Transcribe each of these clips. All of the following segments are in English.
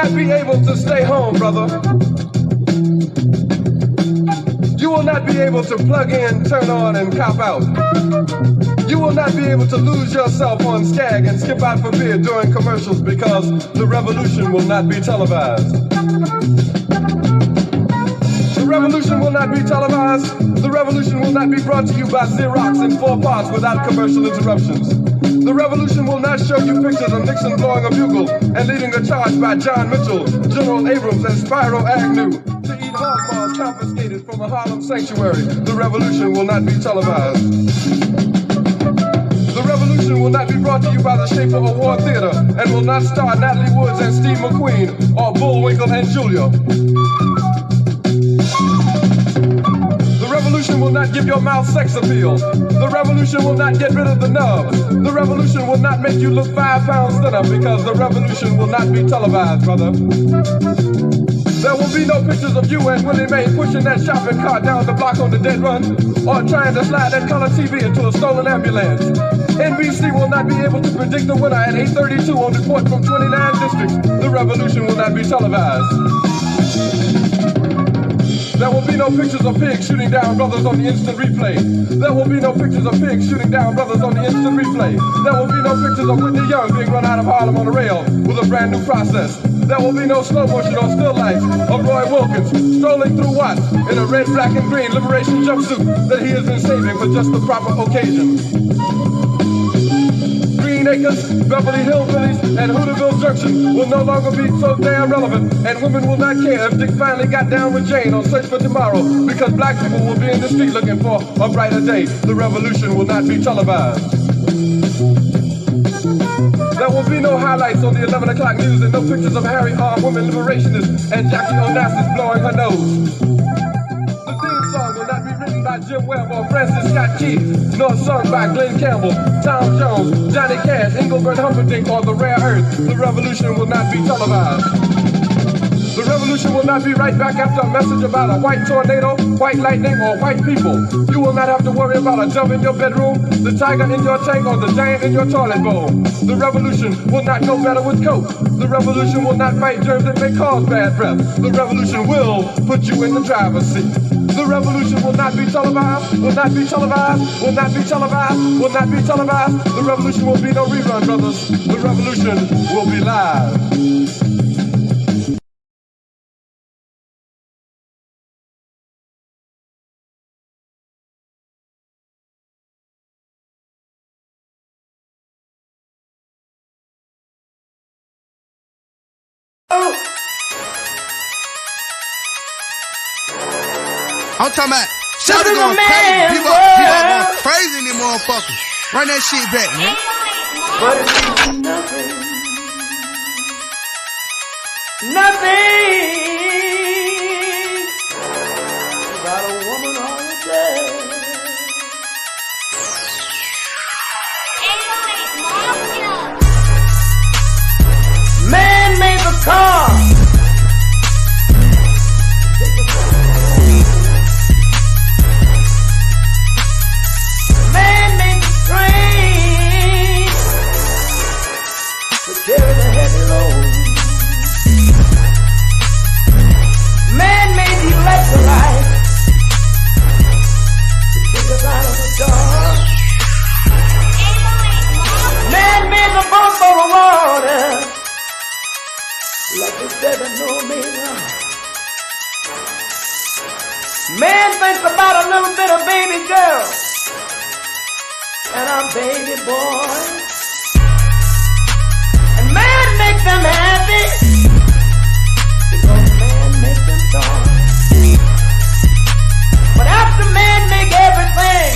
not be able to stay home, brother. You will not be able to plug in, turn on, and cop out. You will not be able to lose yourself on Skag and skip out for beer during commercials because the revolution will not be televised. The revolution will not be televised. The revolution will not be brought to you by Xerox in 4 parts without commercial interruptions. The revolution will not show you pictures of Nixon blowing a bugle and leading a charge by John Mitchell, General Abrams, and Spyro Agnew to eat hog maws confiscated from a Harlem sanctuary. The revolution will not be televised. The revolution will not be brought to you by the Schaefer Award Theater and will not star Natalie Woods and Steve McQueen or Bullwinkle and Julia. The revolution will not give your mouth sex appeal. The revolution will not get rid of the nubs. The revolution will not make you look 5 pounds thinner because the revolution will not be televised, brother. There will be no pictures of you and Willie Mae pushing that shopping cart down the block on the dead run or trying to slide that color TV into a stolen ambulance. NBC will not be able to predict the winner at 8:32 on report from 29 districts. The revolution will not be televised. There will be no pictures of pigs shooting down brothers on the instant replay. There will be no pictures of pigs shooting down brothers on the instant replay. There will be no pictures of Whitney Young being run out of Harlem on a rail with a brand new process. There will be no slow motion or still life of Roy Wilkins strolling through Watts in a red, black, and green liberation jumpsuit that he has been saving for just the proper occasion. Green Acres, Beverly Hillbillies, and Hooterville Junction will no longer be so damn relevant, and women will not care if Dick finally got down with Jane on Search for Tomorrow, because black people will be in the street looking for a brighter day. The revolution will not be televised. There will be no highlights on the 11 o'clock news and no pictures of Harry armed women liberationists and Jackie Onassis blowing her nose. The theme song will not be written by Jim Webb or Francis Scott Key, nor sung by Glenn Campbell, Tom Jones, Johnny Cash, Engelbert Humperdinck, or The Rare Earth. The revolution will not be televised. The revolution will not be right back after a message about a white tornado, white lightning, or white people. You will not have to worry about a dove in your bedroom, the tiger in your tank, or the giant in your toilet bowl. The revolution will not go better with Coke. The revolution will not fight germs that may cause bad breath. The revolution will put you in the driver's seat. The revolution will not be televised, will not be televised, will not be televised, will not be televised. The revolution will be no rerun, brothers. The revolution will be live. I'm talking about Shabaka'S going crazy. People going crazy in these motherfuckers. Run that shit back, man. But it means nothing. Nothing about a woman on the day. Man made the car. Carry the heavy load. Man made the electrolyte to take us out of the dark. Man made the boat for the water. Like the 7 no meter. Man thinks about a little bit of baby girl and a baby boy. Make them happy because man makes them strong. But after man make everything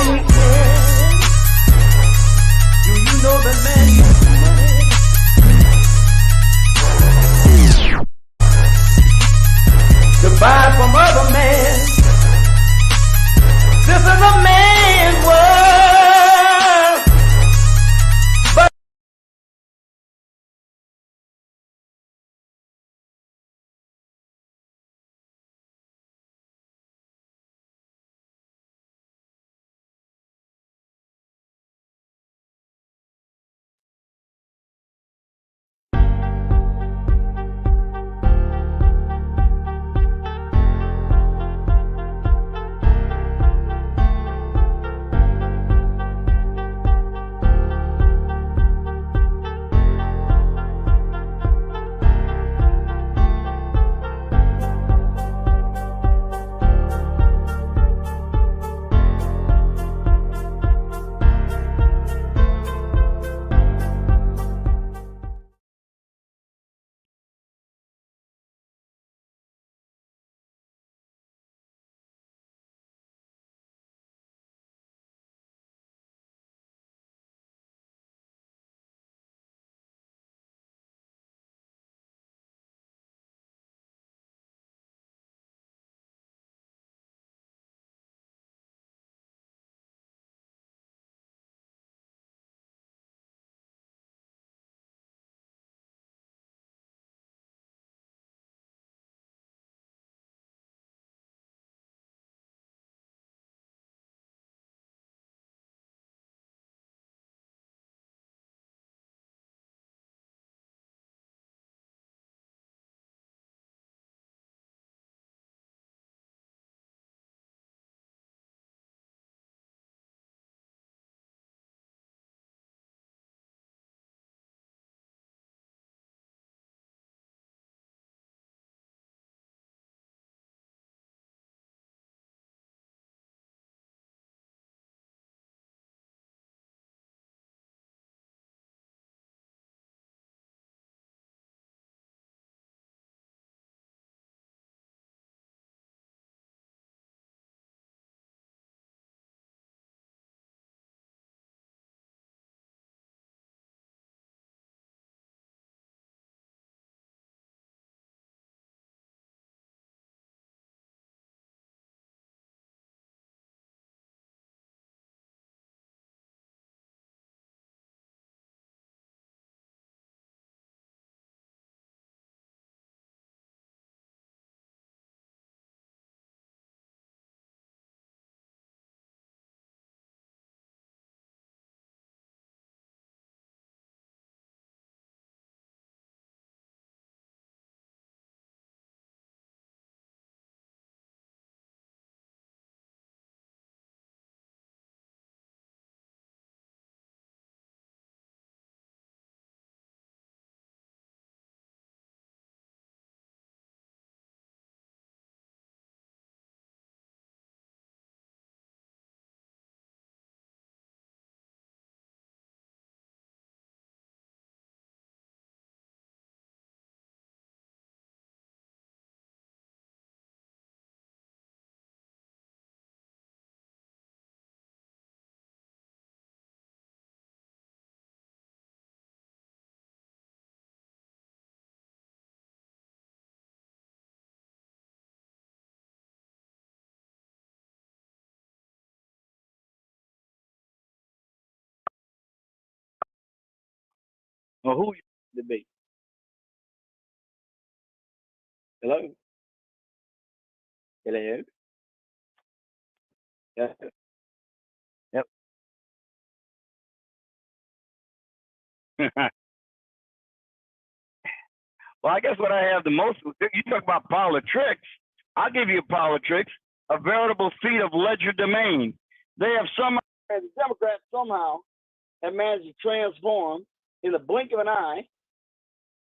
we can, do you know that man makes money? To buy from other men. This is a man Or who you to be? Hello? Hello? Yep. Yep. Well, I guess what I have the most, you talk about politics, I'll give you politics, a veritable feat of legerdemain. They have somehow, the Democrats somehow have managed to transform, in the blink of an eye,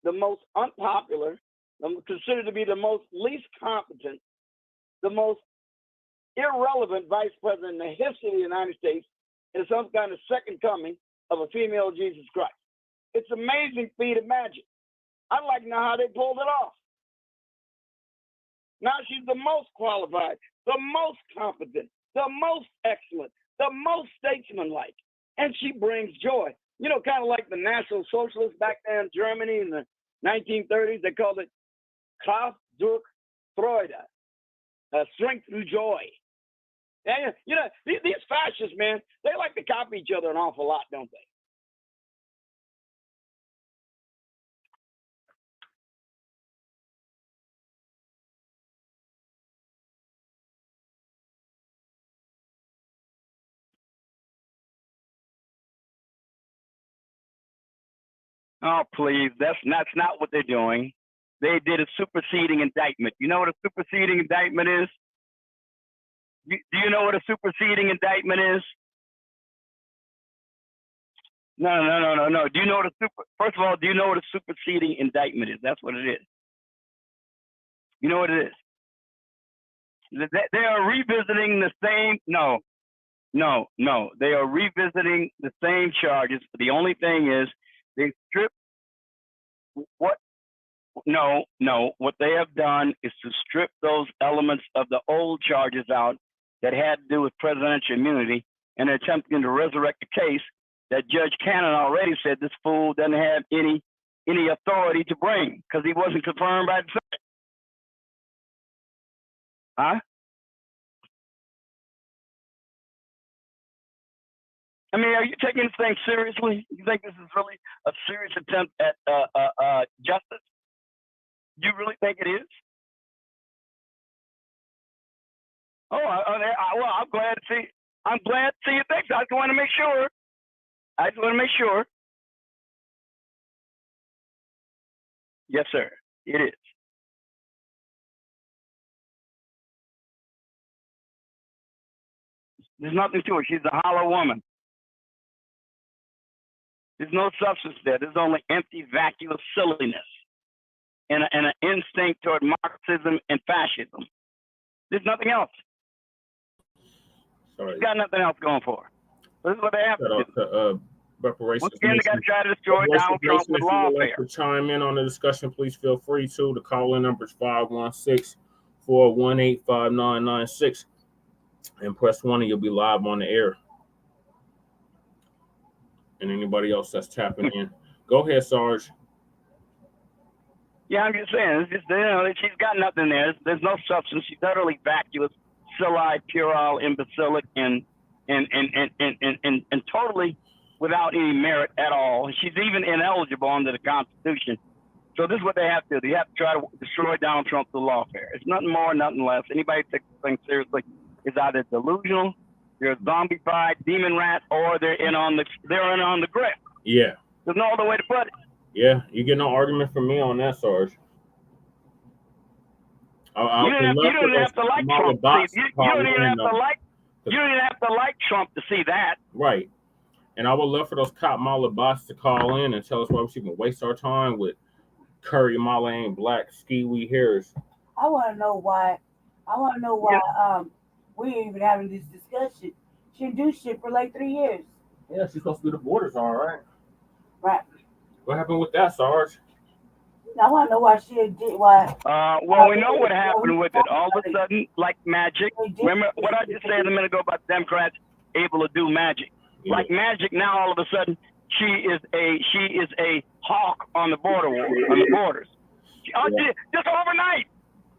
the most unpopular, considered to be the most least competent, the most irrelevant vice president in the history of the United States is some kind of second coming of a female Jesus Christ. It's an amazing feat of magic. I'd like to know how they pulled it off. Now she's the most qualified, the most competent, the most excellent, the most statesmanlike, and she brings joy. You know, kind of like the National Socialists back there in Germany in the 1930s, they called it Kraft durch Freude, strength through joy. And, you know, these fascists, man, they like to copy each other an awful lot, don't they? Oh, please, that's not what they're doing. They did a superseding indictment. You know what a superseding indictment is? Do you know what a superseding indictment is? No. Do you know what first of all, do you know what a superseding indictment is? That's what it is. You know what it is? They are revisiting the same, no. They are revisiting the same charges. The only thing is they strip what they have done is to strip those elements of the old charges out that had to do with presidential immunity, and they're attempting to resurrect the case that Judge Cannon already said this fool doesn't have any authority to bring because he wasn't confirmed by the Senate. Huh? I mean, are you taking this thing seriously? You think this is really a serious attempt at justice? Do you really think it is? Oh, well, I'm glad to see. I'm glad to see you think so. I just want to make sure. Yes, sir. It is. There's nothing to it. She's a hollow woman. There's no substance there. There's only empty, vacuous silliness and an instinct toward Marxism and fascism. There's nothing else. Sorry. She's got nothing else going for her. This is what they have to do. Reparations. Once again, they got to try to destroy Donald Trump with lawfare. If you would like to chime in on the discussion, please feel free to. The call-in number is 516-418-5996. And press 1 and you'll be live on the air. And anybody else that's tapping in. Go ahead, Sarge. Yeah, I'm just saying, it's just, you know, she's got nothing there. There's no substance. She's utterly vacuous, silly, puerile, imbecilic, and totally without any merit at all. She's even ineligible under the Constitution. So this is what they have to do. They have to try to destroy Donald Trump through lawfare. It's nothing more, nothing less. Anybody who takes this thing seriously is either delusional, they're zombified, demon rat, or they're in on the grip. Yeah. There's no other way to put it. Yeah, you get no argument from me on that, Sarge. You don't have to like Trump. You don't even have to like Trump to see that. Right. And I would love for those cop Mala bots to call in and tell us why we should even waste our time with Curry, Mala, and Black, Ski-Wee Harris. I want to know why. We ain't even having this discussion. She didn't do shit for like 3 years. Yeah, she's supposed to be the border czar, right? Right. What happened with that, Sarge? I want to know why she did why. Well, we know what happened with it. All of a sudden, like magic. Remember what I just said a minute ago about Democrats able to do magic. Yeah. Like magic, now all of a sudden she is a hawk on the borders. Just overnight.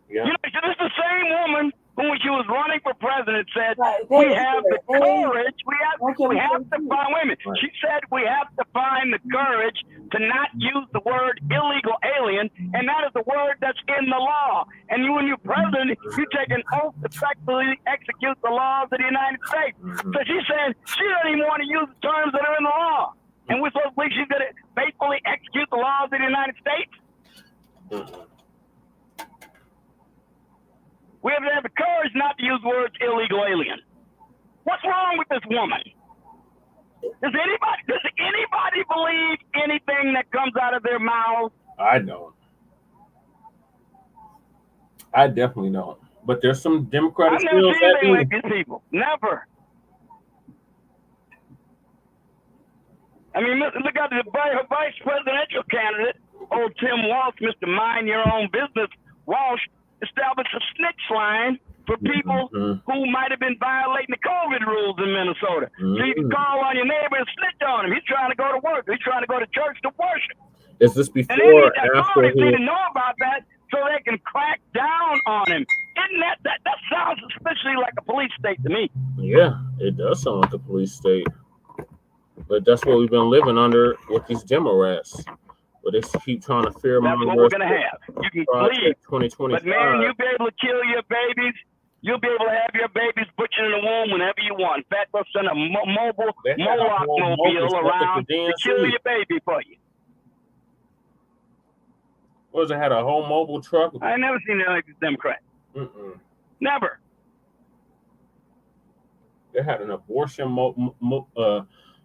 Yeah. You know, this is the same woman who, when she was running for president, said, Right. we have the courage, we have Okay, to find women. Right. She said we have to find the courage to not use the word illegal alien, and that is the word that's in the law. And when you're president, you take an oath to faithfully execute the laws of the United States. So she said she doesn't even want to use the terms that are in the law. And we're supposed to believe she's going to faithfully execute the laws of the United States? We have to have the courage not to use words illegal alien. What's wrong with this woman? Does anybody believe anything that comes out of their mouths? I don't. I definitely don't. But there's some Democratic I've never skills seen anything that like these people. Never. I mean, look at the vice presidential candidate, old Tim Walsh, Mr. Mind Your Own Business Walsh, established a snitch line for people who might have been violating the COVID rules in Minnesota. So you can call on your neighbor and snitch on him. He's trying to go to work. He's trying to go to church to worship. Is this before And then or after authorities need to he? know about that so they can crack down on him. Isn't that sounds suspiciously like a police state to me? Yeah, it does sound like a police state. But that's what we've been living under with these Democrats. But they keep trying to fear That's what we're going to have. You can leave. 2025. But man, you'll be able to kill your babies. You'll be able to have your babies butchered in the womb whenever you want. In fact, they'll send a mobile Moloch mobile around to kill your baby for you. What was it? Had a whole mobile truck? I never seen that like this Democrat. Never. They had an abortion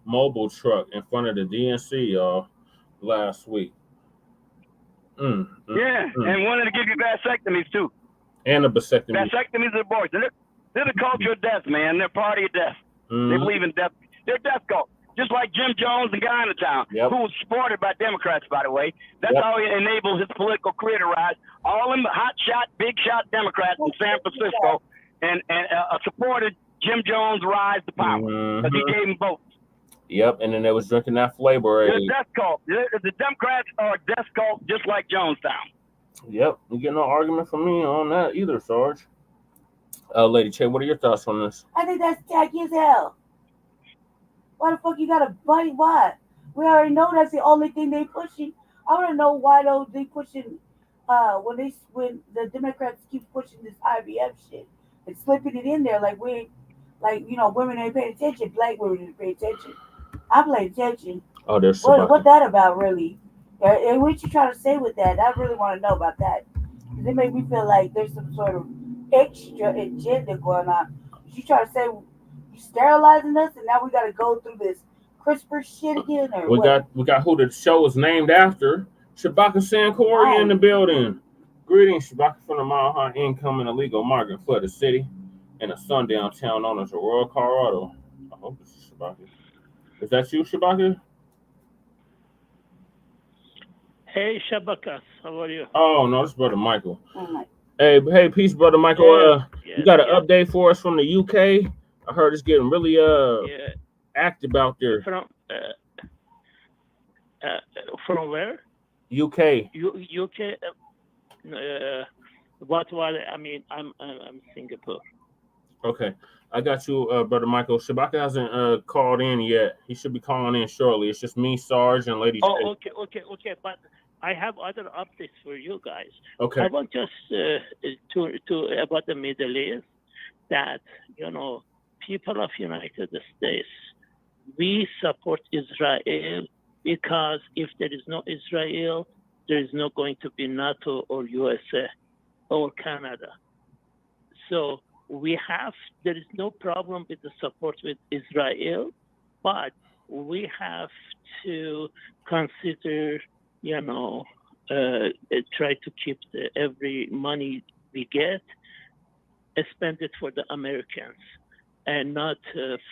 mobile truck in front of the DNC, y'all, last week. And wanted to give you vasectomies too. And a vasectomy. Vasectomies are abortion. They're the culture of death, man. They're party of death. They believe in death. They're death cult. Just like Jim Jones and Guy in the Town, who was supported by Democrats, by the way. That's how he enabled his political career to rise. All them hot shot, big shot Democrats in San Francisco and supported Jim Jones' rise to power because he gave them votes. Yep, and then they was drinking that flavor. They're a death cult. The Democrats are a death cult just like Jonestown. Yep, you get no argument from me on that either, Sarge. Lady Che, what are your thoughts on this? I think that's tacky as hell. Why the fuck you gotta bite what? We already know that's the only thing they pushing. I want to know why though they pushing when the Democrats keep pushing this IVF shit and slipping it in there like women ain't paying attention, black women ain't paying attention. I'm paying attention. Oh, there's what that about really? And what you trying to say with that? I really want to know about that. Because it make me feel like there's some sort of extra agenda going on. You trying to say you sterilizing us and now we got to go through this CRISPR shit again? Or we got who the show is named after. Shabaka'S Blacc in the building. Greetings, Shabaka from the Mile High Income and Illegal Migrant Flooded City in a sundown town known as Aurora, Colorado. I hope this is Shabaka. Is that you, Shabaka? Hey, Shabaka'S, how are you? Oh, no, this is Brother Michael. Hey, peace, Brother Michael. You got an update for us from the UK? I heard it's getting really active out there. From where? UK. UK. What? I mean, I'm Singapore. Okay, I got you, Brother Michael. Shabaka hasn't called in yet. He should be calling in shortly. It's just me, Sarge, and Lady. Oh, okay. But I have other updates for you guys. Okay. I want just to about the Middle East that people of United States, we support Israel because if there is no Israel, there is not going to be NATO or USA or Canada. So there is no problem with the support with Israel, but we have to consider, try to keep every money we get, spend it for the Americans and not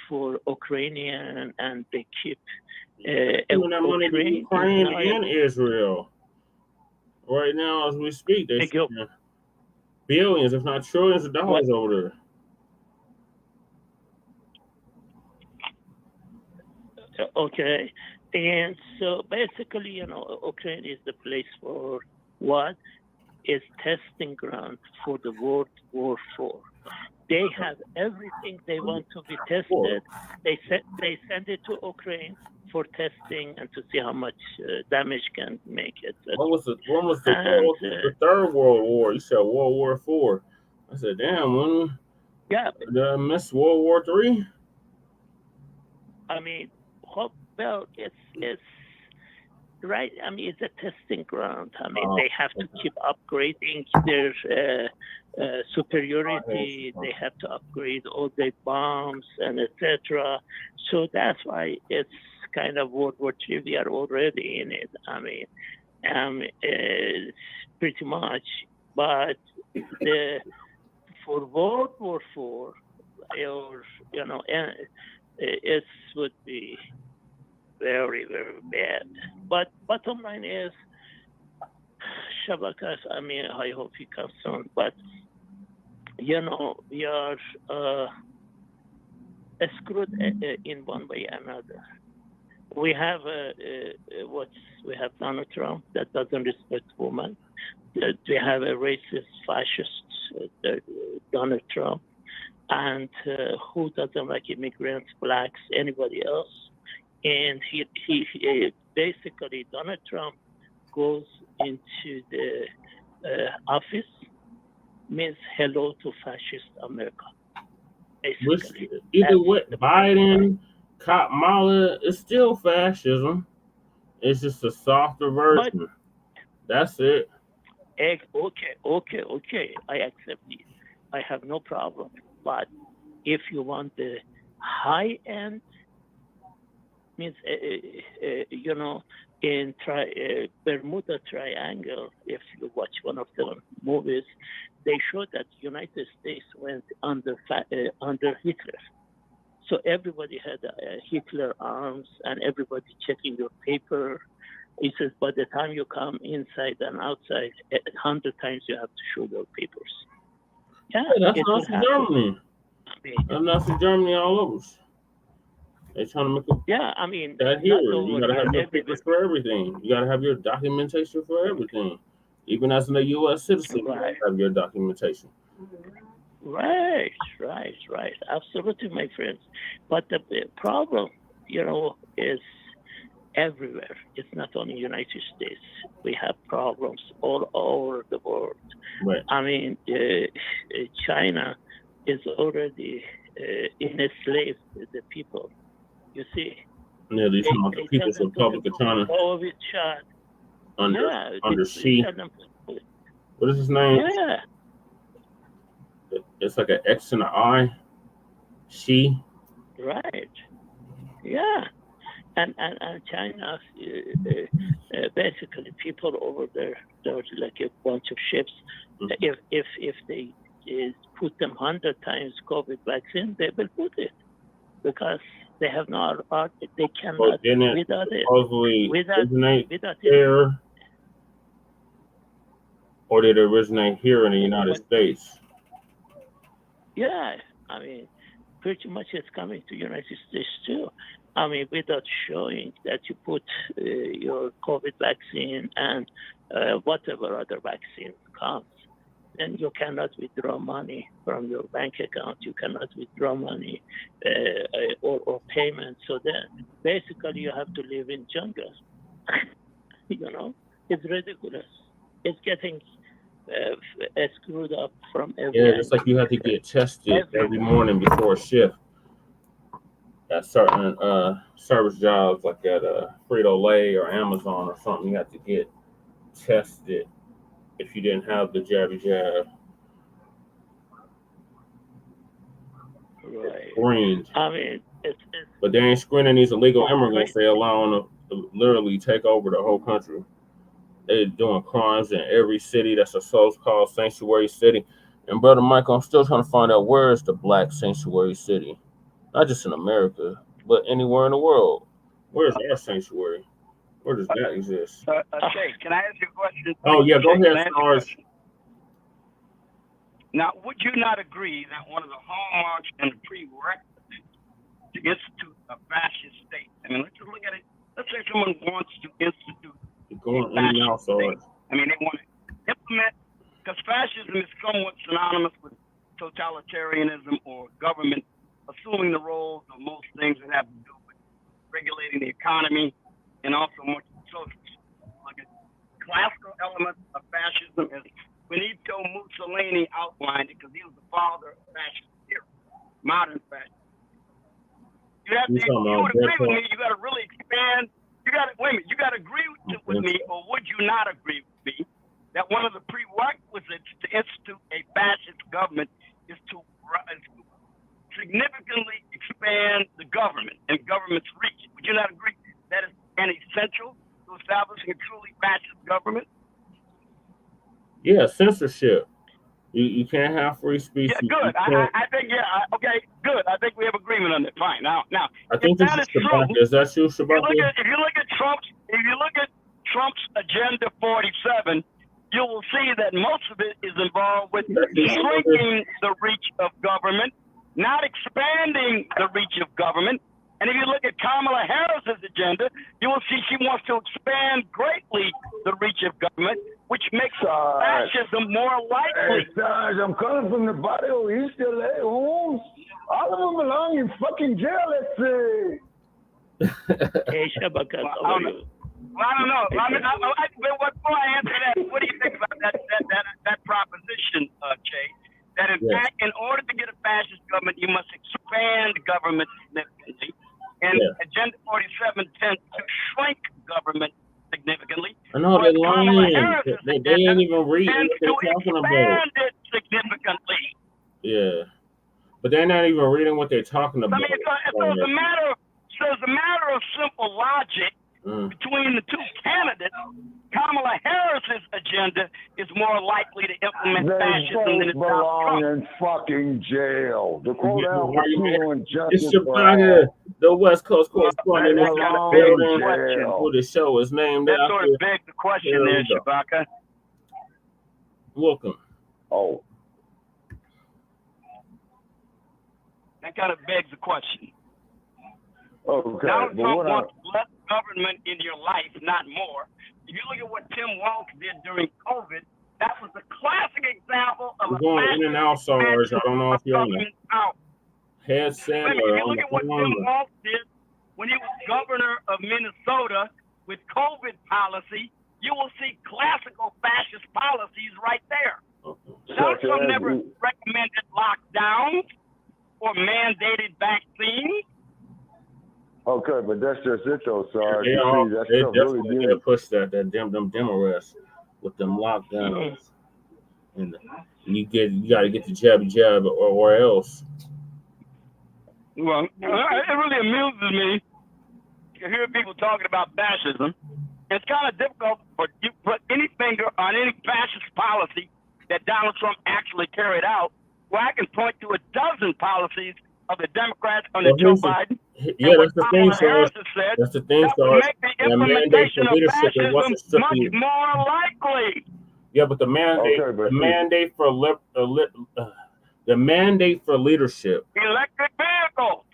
for Ukrainian, and they keep Ukraine and Israel. Right now, as we speak, they billions, if not trillions of dollars over there. Okay. And so basically, Ukraine is the place for what is testing ground for the World War IV. They have everything they want to be tested. They send it to Ukraine for testing and to see how much damage can make it. When was the And, third World War? You said World War IV. I said, damn, when yeah, did I miss World War III? I mean, well, it's right. I mean, it's a testing ground. I mean, they have to keep upgrading their superiority. They have to upgrade all their bombs and etc. So that's why it's kind of World War III. We are already in it. I mean, it's pretty much. But for World War IV, or it would be very, very bad. But bottom line is, Shabaka'S, I mean, I hope he comes soon. But, we are screwed in one way or another. We have we have Donald Trump that doesn't respect women. We have a racist, fascist Donald Trump, and who doesn't like immigrants, blacks, anybody else. And he basically, Donald Trump goes into the office, means hello to fascist America. Basically. Either way, Biden, Kamala, it's still fascism. It's just a softer version. That's it. Okay. I accept it. I have no problem. But if you want the high end, means in Bermuda Triangle, if you watch one of the movies, they show that United States went under Hitler. So everybody had Hitler arms, and everybody checking your paper. He says, by the time you come inside and outside, 100 times you have to show your papers. Yeah, that's Nazi Germany. That's Nazi Germany all over. They're trying to make it. Yeah, I mean, that here. You gotta have your papers for everything. You gotta have your documentation for everything. Even as a U.S. citizen, you gotta have your documentation. Right. Absolutely, my friends. But the problem, is everywhere. It's not only United States. We have problems all over the world. Right. I mean, China is already enslaved the people. You see. Yeah, these are the People's Republic of China. Under Xi. What is his name? Yeah. It's like an X and an I. Xi. Right. Yeah. And China, basically, people over there, there's like a bunch of ships. Mm-hmm. If they put them 100 times COVID vaccine, they will put it because they have no art. They cannot without it. Without here, it. or did it originate here in the United States? Yeah, I mean, pretty much it's coming to United States too. I mean, without showing that you put your COVID vaccine and whatever other vaccine comes, then you cannot withdraw money from your bank account. You cannot withdraw money or payment. So then, basically, you have to live in jungle. It's ridiculous. It's getting screwed up from every Yeah, it's like you have to get tested every morning before a shift. At certain service jobs like at Frito-Lay or Amazon or something, you have to get tested if you didn't have the jab. Right. Screened. I mean, but they ain't screening these illegal immigrants. They allow them to literally take over the whole country. They're doing crimes in every city that's a so-called sanctuary city. And Brother Michael, I'm still trying to find out where is the black sanctuary city. Not just in America, but anywhere in the world. Where's our sanctuary? Where does that exist? Shay, can I ask you a question? Oh, yeah, go ahead, Sarge. Now, would you not agree that one of the hallmarks and the prerequisites to institute a fascist state? I mean, let's just look at it. Let's say someone wants to institute You're going in and out, Sarge. I mean, they want to implement, because fascism is somewhat synonymous with totalitarianism or government assuming the roles of most things that have to do with regulating the economy and also much social. Like a classical element of fascism is Benito Mussolini outlined it because he was the father of fascist theory, modern fascism. You have to, you would agree with me, you got to really expand. You got to, wait a minute, you got to agree with me, or would you not agree with me, that one of the prerequisites to institute a fascist government is to significantly expand the government and government's reach? Would you not agree that is an essential to establishing a truly fascist government? Yeah, censorship. You can't have free speech. Yeah, good. I think, okay, good. I think we have agreement on that. Fine. Now, I think this is Shabaka. Is that you, Shabaka? If you look at Trump's Agenda 47, you will see that most of it is involved with shrinking the reach of government, not expanding the reach of government. And if you look at Kamala Harris's agenda, you will see she wants to expand greatly the reach of government, which makes fascism more likely. Hey, Sarge, I'm calling from the body. Oh, he's still there. Holmes. All of them belong in fucking jail, let's say. Hey, Shabaka, I don't know. Before I answer that, what do you think about that proposition, Jay? That in fact, in order to get a fascist government, you must expand government significantly. And Agenda 47 tends to shrink government significantly. I know they're lying. They ain't even read what they're talking about. Expand it significantly. Yeah, but they're not even reading what they're talking about. I mean, it's a matter of simple logic between the two candidates. Kamala Harris's agenda is more likely to implement fascism than it's belong in fucking jail. The quote out and justice. It's Shabaka, the West Coast correspondent. Who the show is named after. That after. sort of begs the question there, Shabaka. Welcome. Oh. That kind of begs the question. Okay. Donald Trump wants less government in your life, not more. If you look at what Tim Walz did during COVID, that was a classic example of going in and out, Sarge. I don't know if you're on the headset. If you look at what Tim Walz did when he was governor of Minnesota with COVID policy, you will see classical fascist policies right there. Donald Trump never recommended lockdowns or mandated vaccines. Okay, but that's just it though, Sarge. They definitely push them Democrats with them lockdowns, and you gotta get the jab or else. Well, it really amuses me to hear people talking about fascism. It's kind of difficult for you to put any finger on any fascist policy that Donald Trump actually carried out. Well, I can point to a dozen policies of the Democrats under Joe Biden. Yeah, that's the thing, Sarge. That's the thing, Sarge. The mandate for leadership it wasn't strictly much more likely. Yeah, but the mandate, the mandate for leadership, electric vehicles,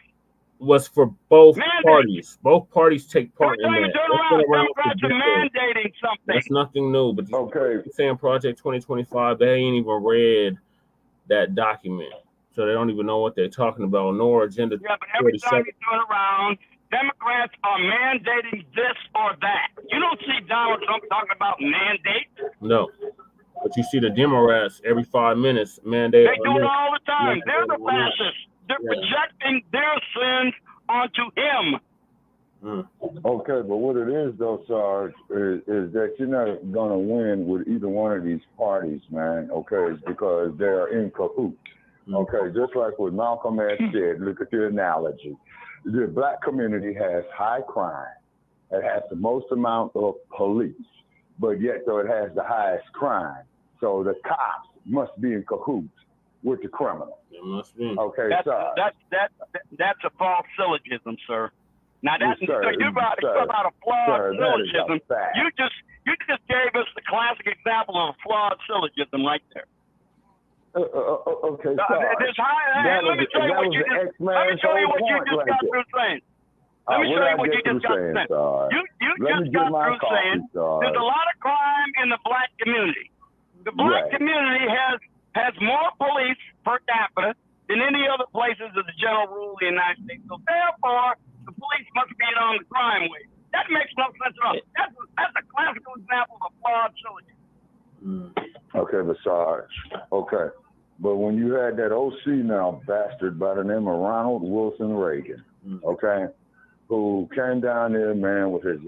was for both parties. Both parties take part in that. Democrats are mandating something. That's nothing new. But saying Project 2025, they ain't even read that document. So they don't even know what they're talking about, nor Agenda 47. Yeah, but every time you turn around, Democrats are mandating this or that. You don't see Donald Trump talking about mandates. No. But you see the Democrats every 5 minutes mandate. They do it all the time. They're the fascists. They're projecting their sins onto him. Okay, but what it is though, Sarge, is that you're not gonna win with either one of these parties, man. Okay, because they're in cahoots. Okay, just like what Malcolm had said, look at the analogy. The black community has high crime. It has the most amount of police, but yet though it has the highest crime. So the cops must be in cahoots with the criminal. It must be. Okay, that's a false syllogism, sir. Now you're about a flawed syllogism. You just gave us the classic example of a flawed syllogism right there. Okay, let me show you what you just got through saying. Let me show you what you just got through saying. You just got through saying there's a lot of crime in the black community. The black community has has more police per capita than any other places as a general rule in the United States. So therefore, the police must be on the crime wave. That makes no sense at all. That's a classical example of a flawed syllogism. Okay, but Sarge. Okay. But when you had that OC now bastard by the name of Ronald Wilson Reagan, okay, who came down there, man, with his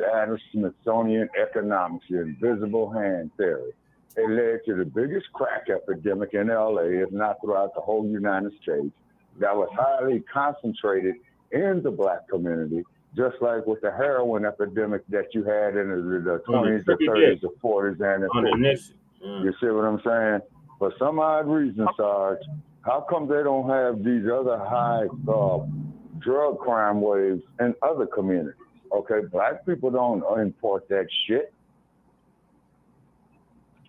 Smithsonian economics, the invisible hand theory. It led to the biggest crack epidemic in LA, if not throughout the whole United States, that was highly concentrated in the black community, just like with the heroin epidemic that you had in the 20s, the 30s, the 40s, and the 50s. You see what I'm saying? For some odd reason, Sarge, how come they don't have these other high drug crime waves in other communities? Okay, black people don't import that shit.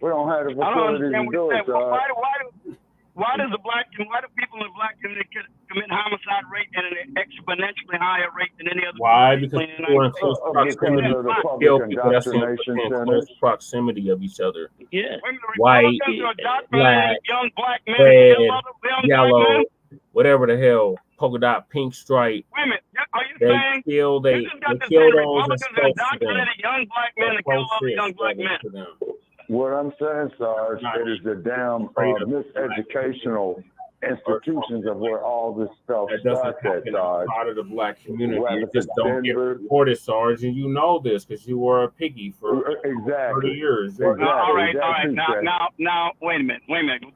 We don't have the facilities to do it, Sarge. Why do people in the black community commit homicide rate at an exponentially higher rate than any other? Why? Because people are in close proximity. Kill people that's in close proximity of each other. Yeah. White, black, young black men, red, yellow, whatever the hell, polka dot, pink stripe. Wait a minute. Are you they saying kill those Republicans and indoctrinated young black men to kill other young black men? What I'm saying, Sarge, it is the damn miseducational institutions of where all this stuff starts at, Sarge. Part of the black community. You just don't get reported, Sarge, and you know this because you were a piggy for 30 years. Exactly. All right. Now, wait a minute.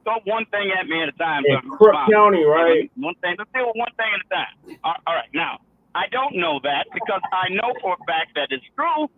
Throw one thing at me at a time. In Crook County, right? One thing. Let's deal with one thing at a time. All right. Now, I don't know that because I know for a fact that it's true.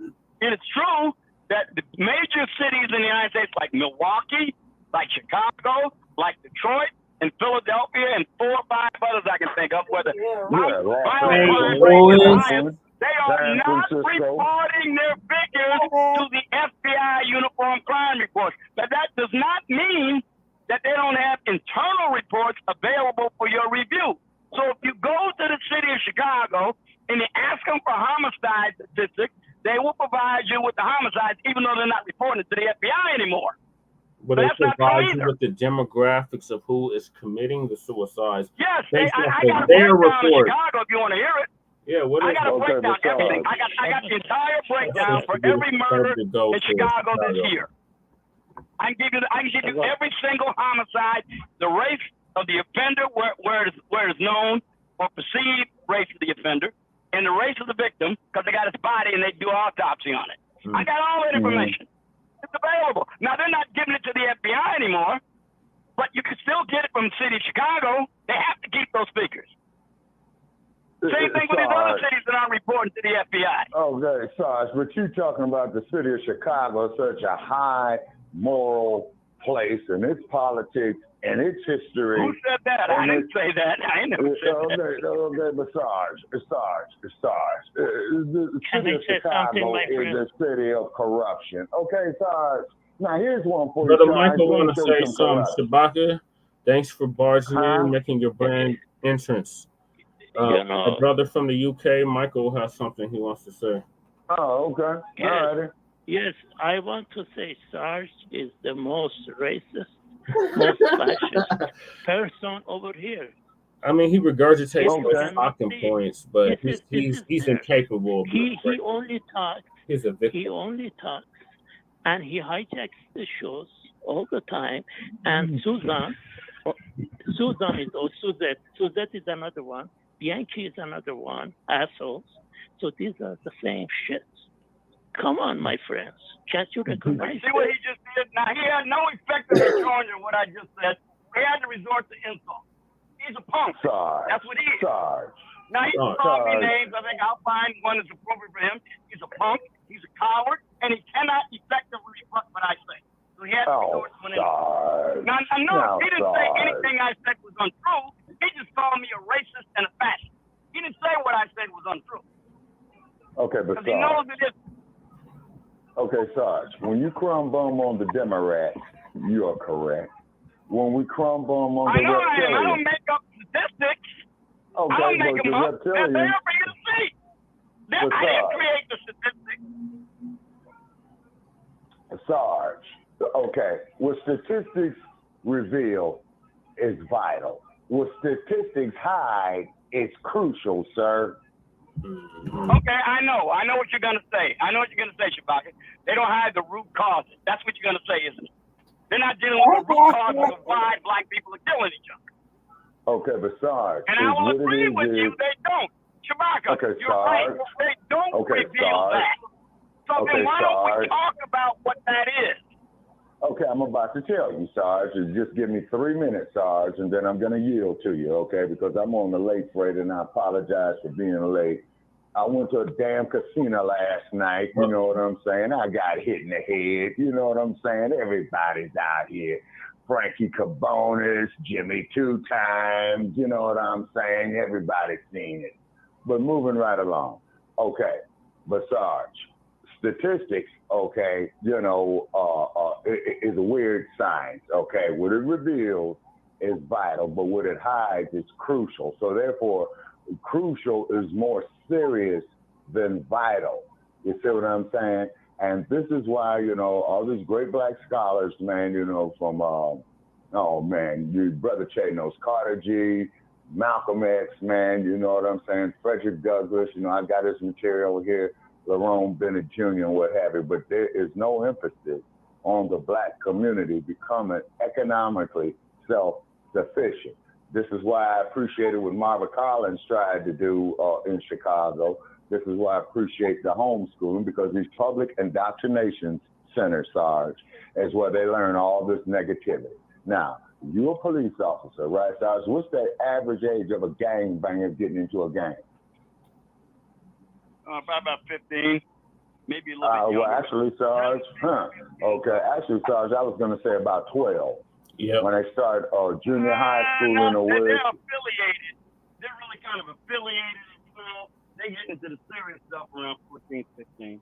And it's true that the major cities in the United States, like Milwaukee, like Chicago, like Detroit, and Philadelphia, and 4 or 5 others I can think of, where the violent crime rate is highest, they are not reporting their figures to the FBI uniform crime reports. But that does not mean that they don't have internal reports available for your review. So if you go to the city of Chicago and you ask them for homicide statistics, they will provide you with the homicides, even though they're not reporting it to the FBI anymore. But they provide you with the demographics of who is committing the suicides. Yes, based I off got a their breakdown report. of Chicago if you want to hear it. Yeah, what is I got a breakdown, everything. I got the entire breakdown for every murder in Chicago this year. I can give you every single homicide, the race of the offender, where it's known, or perceived race of the offender, and the race of the victim, because they got his body and they do autopsy on it. I got all that information. It's available. Now, they're not giving it to the FBI anymore, but you can still get it from the city of Chicago. They have to keep those figures. Same thing with these other cities that aren't reporting to the FBI. Okay, Sarge, but you're talking about the city of Chicago, such a high moral place, and its politics and its history. Who said that? I didn't say that. I never said that. Okay, but Sarge. The Can city I of say Chicago something, my is friend? the city of corruption. Okay, Sarge. Now, here's one for Brother you, Sarge. Michael want to say something. Shabaka, thanks for barging in, making your brand entrance. A brother from the UK, Michael, has something he wants to say. Oh, okay. Yes. All righty. Yes, I want to say Sarge is the most racist, most fascist person over here. I mean, he regurgitates his talking points, but he's incapable. He only talks. He's a victim. He only talks, and he hijacks the shows all the time. And Suzette is another one. Bianchi is another one. Assholes. So these are the same shit. Come on, my friends. Can't you recognize? See what he just did? Now, he had no effective rejoinder of what I just said. He had to resort to insult. He's a punk. Sarge. That's what he is. Sarge. Now, he can call me names. I think I'll find one that's appropriate for him. He's a punk. He's a coward. And he cannot effectively rebut what I say. So he had to resort to an insult. Now, I know he didn't say anything I said was untrue. He just called me a racist and a fascist. He didn't say what I said was untrue. Okay, but he knows it is. Okay, Sarge, when you crumb bum on the Democrats, you are correct. When we crumb bum on the reptilians. I don't make up statistics. Okay, I don't make but them the up. They're reptilians. there for you to see. I didn't create the statistics. Sarge, okay, with statistics reveal is vital. What statistics hide is crucial, sir. Okay, I know what you're gonna say. I know what you're gonna say, Shabaka. They don't hide the root causes. That's what you're gonna say, isn't it? They're not dealing with the root causes of why black people are killing each other. Okay, but Sarge, and I will agree with you, they don't. Shabaka, okay, you're right. They don't reveal that. So then why don't we talk about what that is? Okay, I'm about to tell you, Sarge. Just give me 3 minutes, Sarge, and then I'm going to yield to you, okay? Because I'm on the late freight, and I apologize for being late. I went to a damn casino last night, you know what I'm saying? I got hit in the head, you know what I'm saying? Everybody's out here. Frankie Cabonis, Jimmy 2 times, you know what I'm saying? Everybody's seen it. But moving right along. Okay, but Sarge, statistics, okay, you know, is a weird science, okay? What it reveals is vital, but what it hides is crucial. So therefore, crucial is more serious than vital. You see what I'm saying? And this is why, you know, all these great black scholars, man, you know, from, oh man, you Brother Che knows Carter G, Malcolm X, man, you know what I'm saying? Frederick Douglass, you know, I got his material here, Lerone Bennett Jr. and what have you, but there is no emphasis on the black community becoming economically self-sufficient. This is why I appreciated what Marva Collins tried to do in Chicago. This is why I appreciate the homeschooling, because these public indoctrination centers, Sarge, is where they learn all this negativity. Now, you're a police officer, right, Sarge? What's the average age of a gangbanger getting into a gang? Probably about 15, maybe a little bit younger. Well, actually, Sarge, okay, actually, Sarge, I was going to say about 12. Yeah. When they start junior high school in the West. They're affiliated. They're really kind of affiliated. They get into the serious stuff around 14, 15.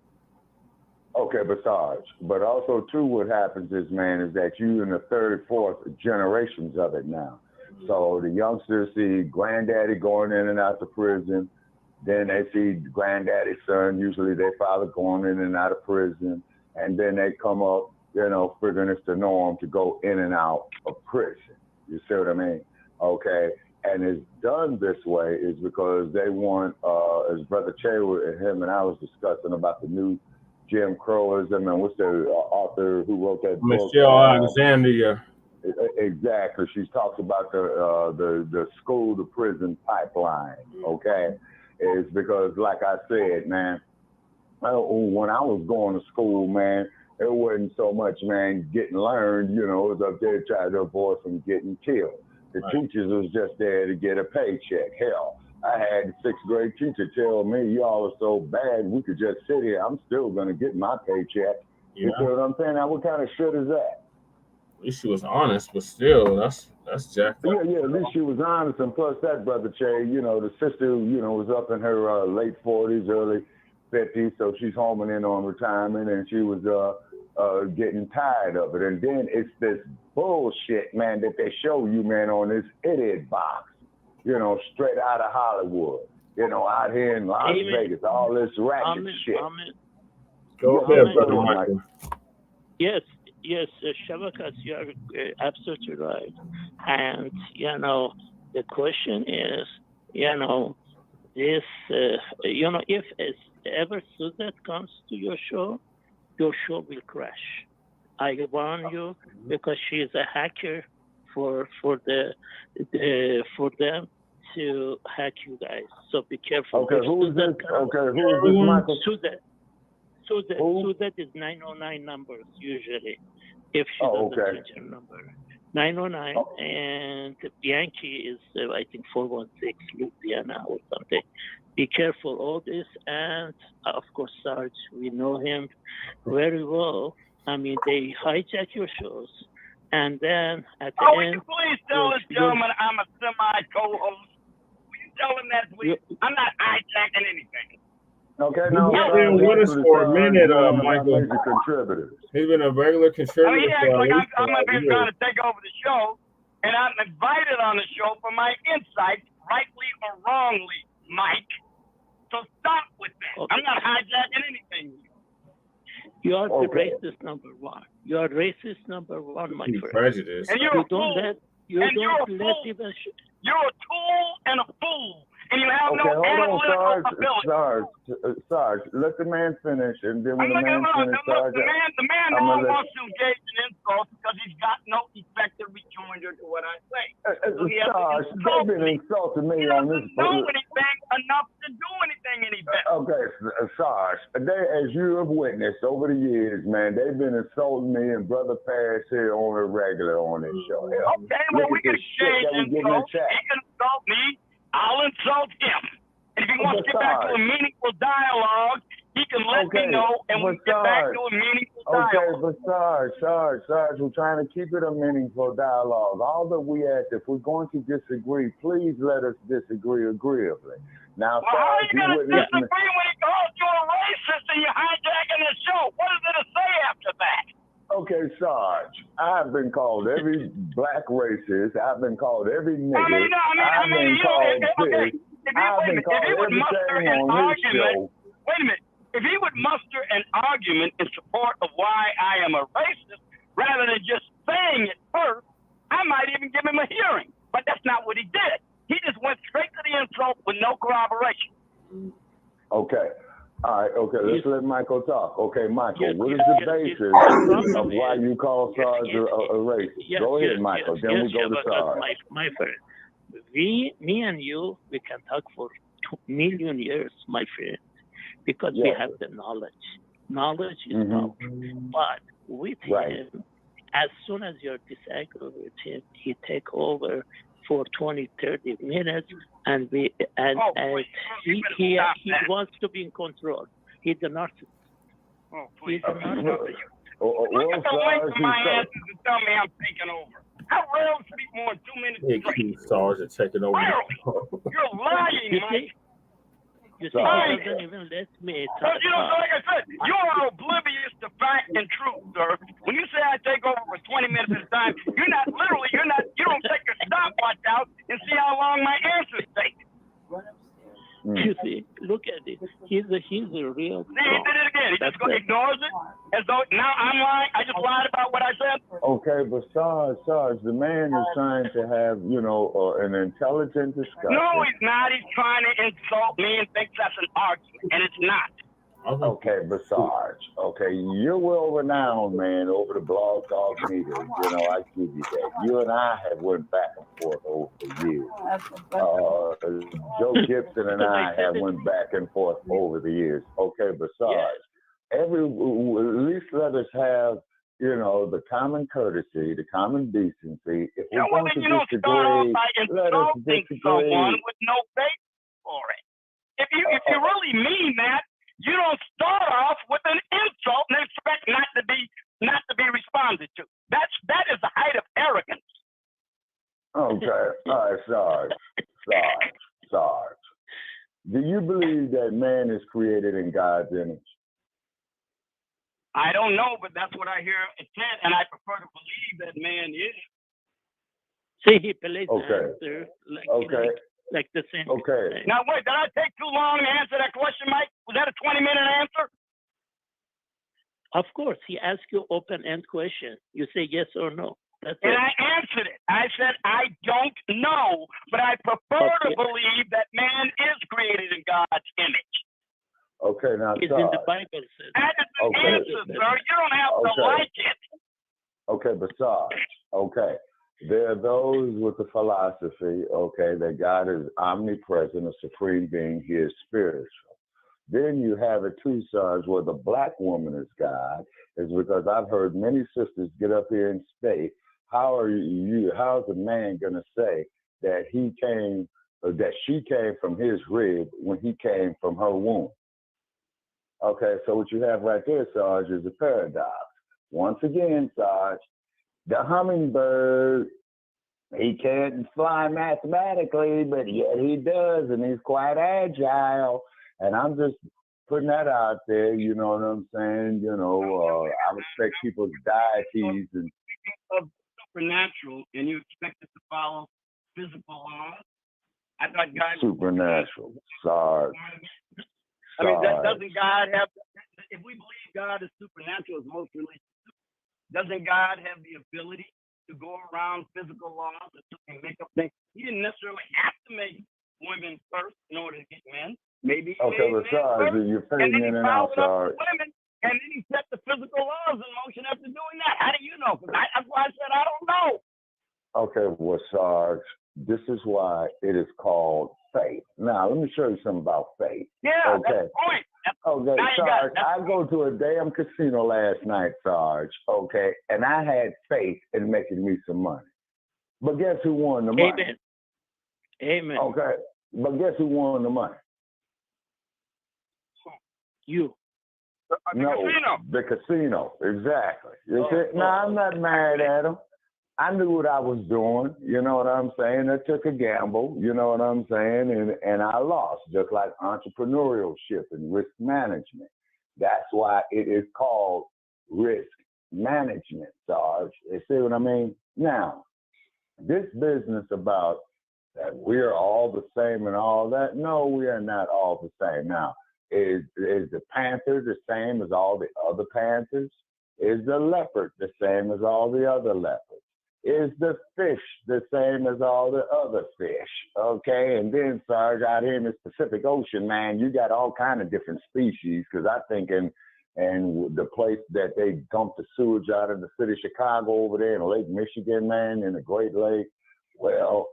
Okay, but Sarge, but also too, what happens is, man, is that you in the third, fourth generations of it now. So the youngsters see granddaddy going in and out of prison. Then they see granddaddy's son, usually their father, going in and out of prison. And then they come up, you know, figuring it's the norm to go in and out of prison. You see what I mean? Okay. And it's done this way is because they want, as Brother Che and him and I was discussing about the new Jim Crowism, and what's the author who wrote that book? Michelle Alexandria. Exactly. She talks about the school to prison pipeline. Okay. It's because, like I said, man, when I was going to school, man, it wasn't so much, man, getting learned, you know, it was up there trying to avoid from getting killed. The teachers was just there to get a paycheck. Hell, I had a 6th grade teacher tell me, y'all are so bad, we could just sit here. I'm still going to get my paycheck. Yeah. You know what I'm saying? Now, what kind of shit is that? At least she was honest, but still, that's jacked up. Yeah, at least she was honest. And plus that, Brother Che, you know, the sister, you know, was up in her late 40s, early 50s, so she's homing in on retirement, and she was getting tired of it. And then it's this bullshit, man, that they show you, man, on this idiot box, you know, straight out of Hollywood, you know, out here in Las Vegas, all this racket shit. Go ahead, Brother Michael. Yes, Shabaka'S, you are absolutely right. And, you know, the question is, you know, this, you know, if ever Suzette comes to your show will crash. I warn you, because she is a hacker for them to hack you guys. So be careful. Okay, who is this? Okay, who is this, Michael? Suzette is 909 numbers usually, if she doesn't change her number. 909, and Bianchi is, I think, 416, Louisiana or something. Be careful, all this. And, of course, Sarge, we know him very well. I mean, they hijack your shows. And then at the end... will you please tell this gentleman I'm a semi-co-host? Will you tell him that, please? I'm not hijacking anything. Okay, no. He's been with us for a minute, Michael. He's been a regular contributor. I mean, he acts like I'm up here trying to take over the show, and I'm invited on the show for my insights, rightly or wrongly, Mike. So stop with that. Okay. I'm not hijacking anything. You are the Okay. racist number one. You are racist number one, my He's friend. prejudiced. And you're You a don't fool. let And you're a even fool. You're a tool and a fool. And you have Okay, no hold on, analytical ability. Sarge, let the man finish, and then when I'm the man looking finish, at Sarge, the man I'm now gonna let. wants to engage in insults because he's got no effective rejoinder to what I say. So he has to Sarge, insult they've been me. insulting me He on doesn't this. know anything enough to do anything any better. Okay, Sarge, as you have witnessed over the years, man, they've been insulting me and Brother Paris here on a regular on this show. Hell, Okay, well, look we at can this shit exchange that we get in the insults. chat. He can insult me. I'll insult him. And if he wants to get back to a meaningful dialogue, he can let me know, and we get back to a meaningful dialogue. Okay, but Sarge, we're trying to keep it a meaningful dialogue. All that we ask, if we're going to disagree, please let us disagree agreeably. Now, Well, how are Sarge, you going to disagree when he calls you a racist and you're hijacking the show? What is there to say after that? Okay, Sarge, I've been called every black racist. I've been called every nigger. I've been called this. I've been called everything on this show. Wait a minute. If he would muster an argument in support of why I am a racist, rather than just saying it first, I might even give him a hearing. But that's not what he did. He just went straight to the insult with no corroboration. Okay. All right, okay, let's let Michael talk. Okay, Michael, what is the basis of why you call Sarge a racist? Go ahead, Michael, then we go to Sarge. My friend, me and you, we can talk for 2 million years, my friend, because we have the knowledge. Knowledge is power. But with him, as soon as you're disagreeing with him, he take over for 20, 30 minutes, and he wants to be in control. He's a narcissist. Oh, please. He's a narcissist. Look at the length of my answers and tell me I'm taking over. How rarely speak more than 2 minutes straight? Sarge are taking over. You're lying, Mike. You see, he doesn't even let me talk. But like I said, you are oblivious to fact and truth, sir. When you say I take over for 20 minutes at a time, you don't take your stopwatch out and see how long my answers take. You see, look at it. He's a real. See, he did it again. He just ignores it as though now I'm lying. I just lied about what I said. Okay, but Sarge, the man is trying to have, an intelligent discussion. No, he's not. He's trying to insult me and thinks that's an argument, and it's not. Okay, but Sarge, you're well renowned, man, over the blog talk media. I give you that. You and I have went back and forth over the years. Joe Gibson and I have went back and forth over the years. Okay, but Sarge, at least let us have, the common courtesy, the common decency. If we're going to disagree, start off by let us insulting disagree. someone with no basis for it. If you really mean that, you don't start off with an insult and expect not to be responded to. That is the height of arrogance. Okay, all right, Sarge. Do you believe that man is created in God's image? I don't know, but that's what I hear intent, and I prefer to believe that man is. See, he plays the answer like the same. Okay. Now, wait, did I take too long to answer that question, Mike? Was that a 20-minute answer? Of course. He asked you open-end question. You say yes or no. That's and it. I answered it. I said, I don't know, but I prefer to believe that man is created in God's image. Okay, now, it's in the Bible. Says. That is the answer, sir. You don't have to like it. Okay, but Sarge, there are those with the philosophy, that God is omnipresent, a supreme being, he is spiritual. Then you have it too, Sarge, where the black woman is God, is because I've heard many sisters get up here and state, how's a man gonna say that she came from his rib when he came from her womb? Okay, so what you have right there, Sarge, is a paradox. Once again, Sarge, the hummingbird, he can't fly mathematically, but yet he does, and he's quite agile. And I'm just putting that out there, you know what I'm saying? I respect people's deities. And of supernatural, and you expect it to follow physical laws? I thought God supernatural, Sarge. I mean, doesn't God have if we believe God is supernatural, as most religions do, doesn't God have the ability to go around physical laws and make up things? He didn't necessarily have to make women first in order to get men. Maybe he Okay, made but men Sarge, first, you're and then fading he in and out, followed up Sarge. with women, and then he set the physical laws in motion after doing that. How do you know? Because that's why I said I don't know. Okay, well, Sarge, this is why it is called faith. Now, let me show you something about faith. Yeah, okay. that's the point. Okay, Now you Sarge, got it. I go to a damn casino last night, Sarge, okay, and I had faith in making me some money. But guess who won the money? Amen. Amen. Okay, but guess who won the money? You. No, casino. the casino, exactly. You see? Now, I'm not mad at him. I knew what I was doing, you know what I'm saying? I took a gamble, you know what I'm saying? And I lost, just like entrepreneurship and risk management. That's why it is called risk management, Sarge. You see what I mean? Now, this business about that we're all the same and all that, no, we are not all the same. Now, is the panther the same as all the other panthers? Is the leopard the same as all the other leopards? Is the fish the same as all the other fish? Okay, and then, Sarge, out here in the Pacific Ocean, man, you got all kind of different species, because I think in the place that they dump the sewage out of the city of Chicago over there in Lake Michigan, man, in the Great Lake, well,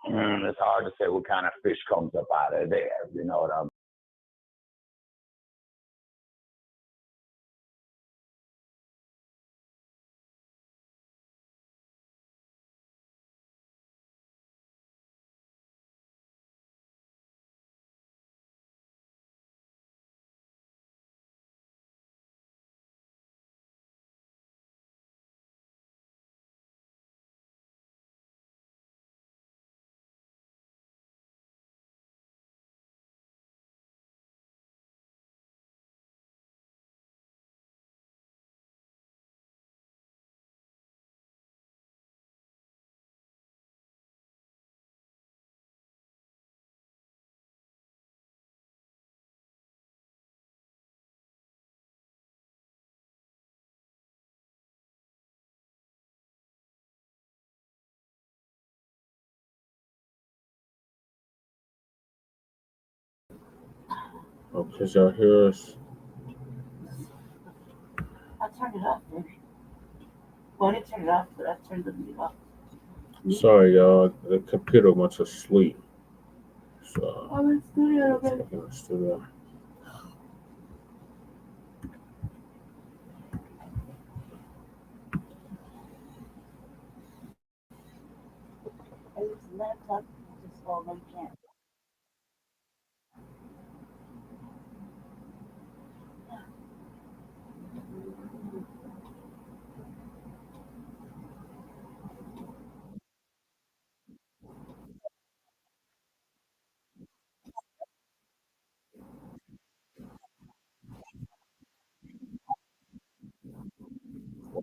it's hard to say what kind of fish comes up out of there, you know what I'm Okay, y'all hear us? I turned it off, baby. Well, I didn't turn it off, but I turned the music off. Sorry, y'all. The computer went to sleep. So I'm in the studio, I'm baby. in the studio. I use the laptop. Just, oh, no, you can't.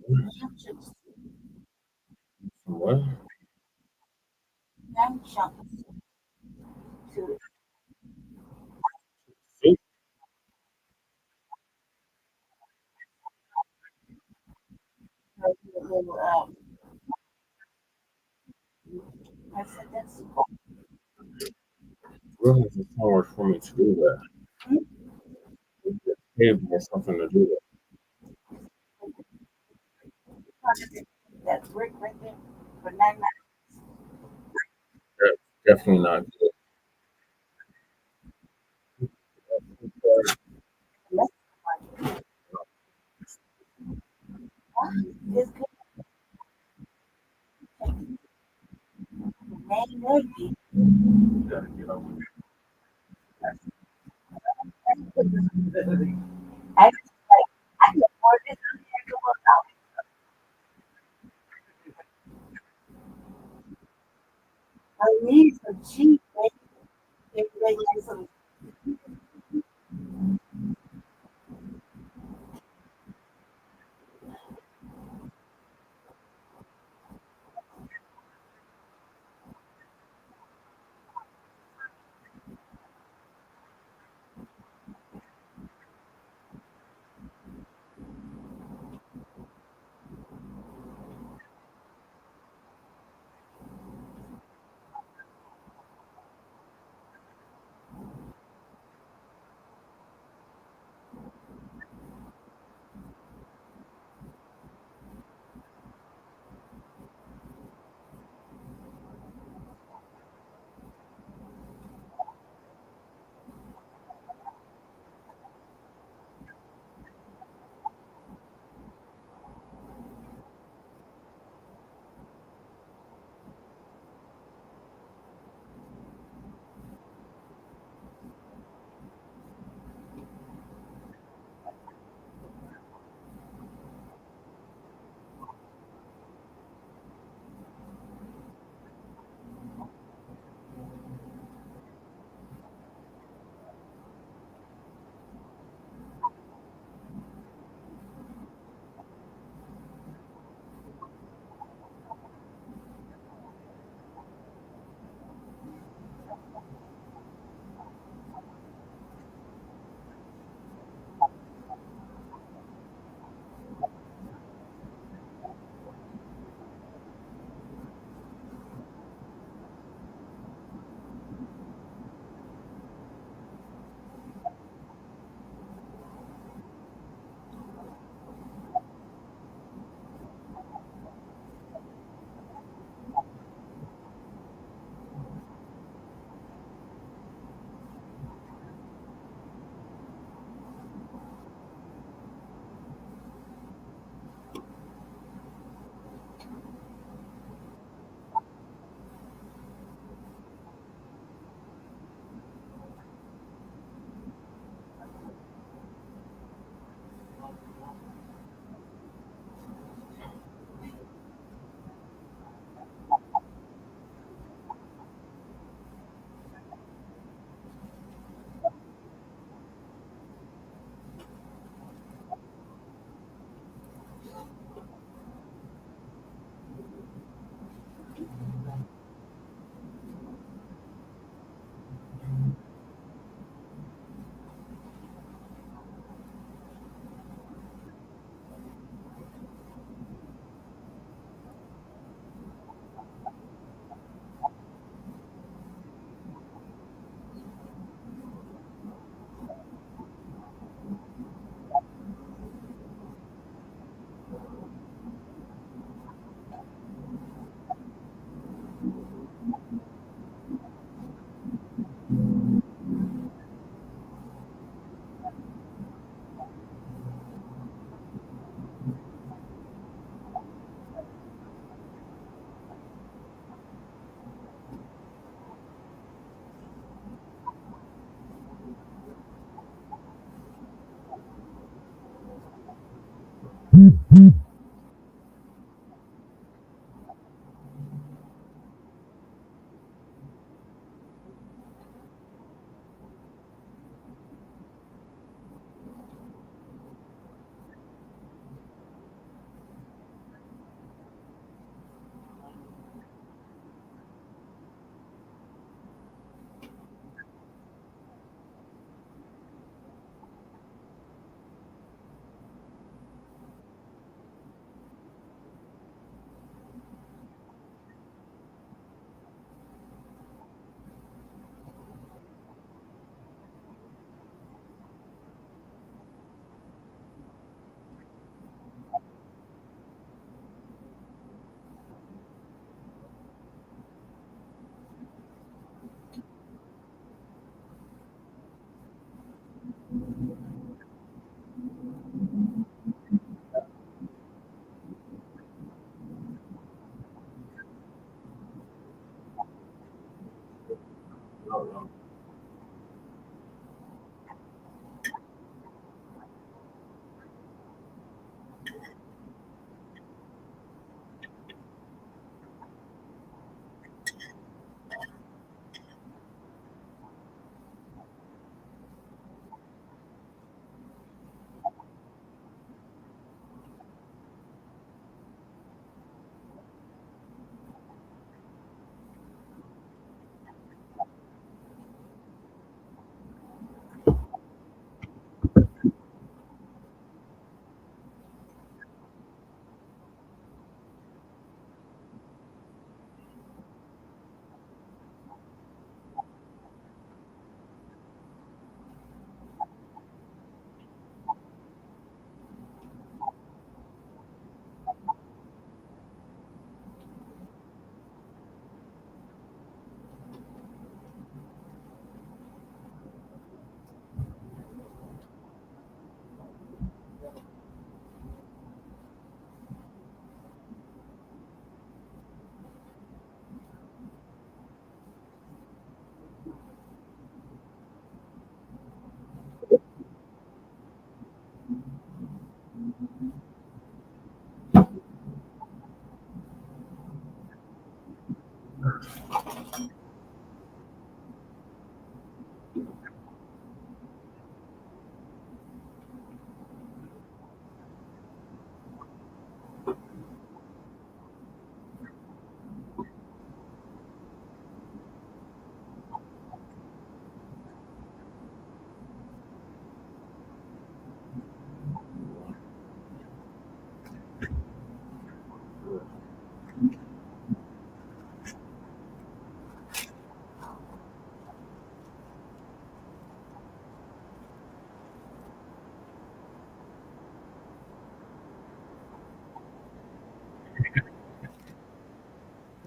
Inconjunctions. What? Inconjunctions. To I said that's Really, it's hard for me to do that. It has something to do with that brick right there for 99. it. Definitely not good. It's good. Name maybe. Gotta get over it. I just like I can afford this. I need some cheap things. If they like some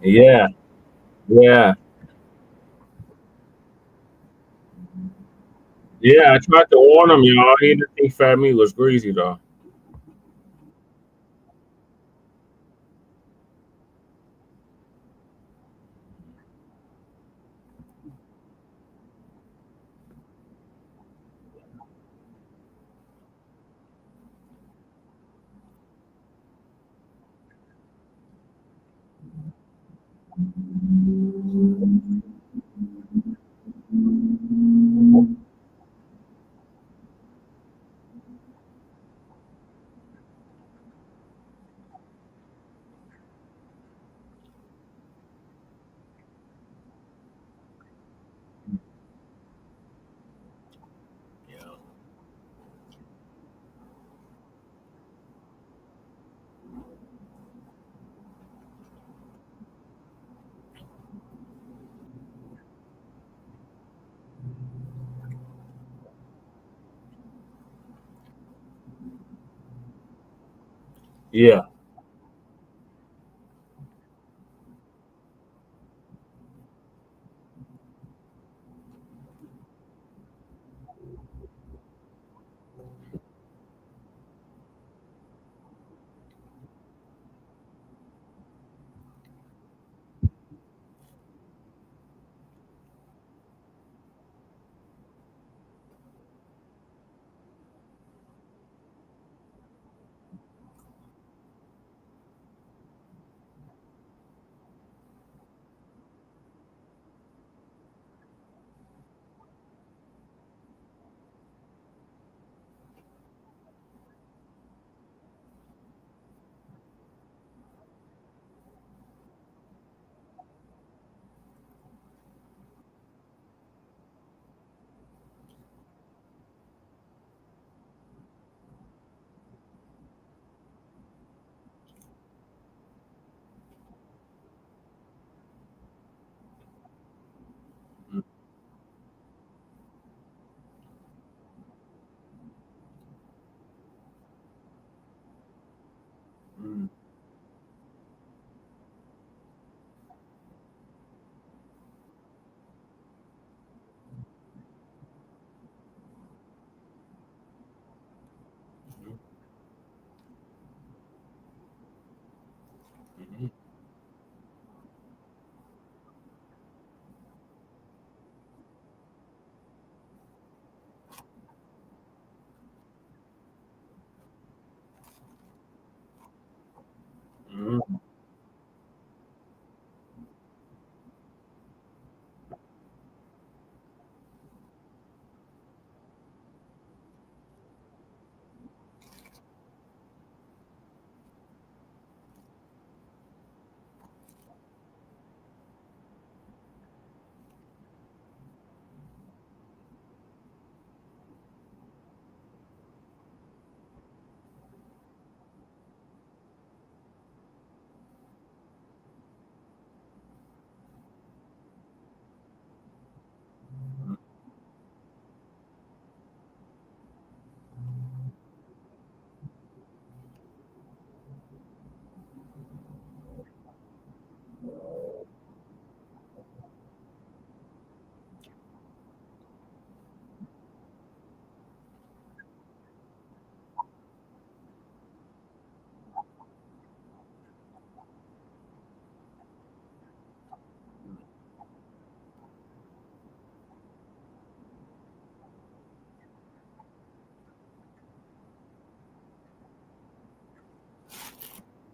Yeah, yeah, yeah. I tried to warn him, y'all. He didn't think fat meat was greasy though. Yeah,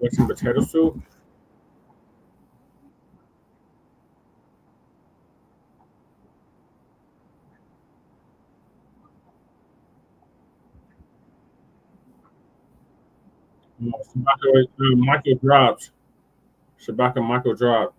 With some potato soup. Michael dropped. Shabaka Michael dropped.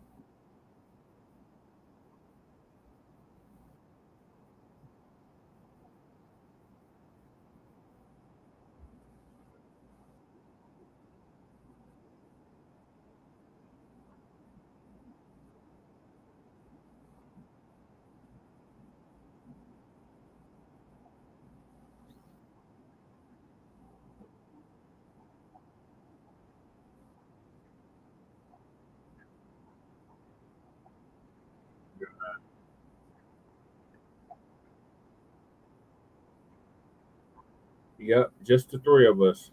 Yep, just the three of us.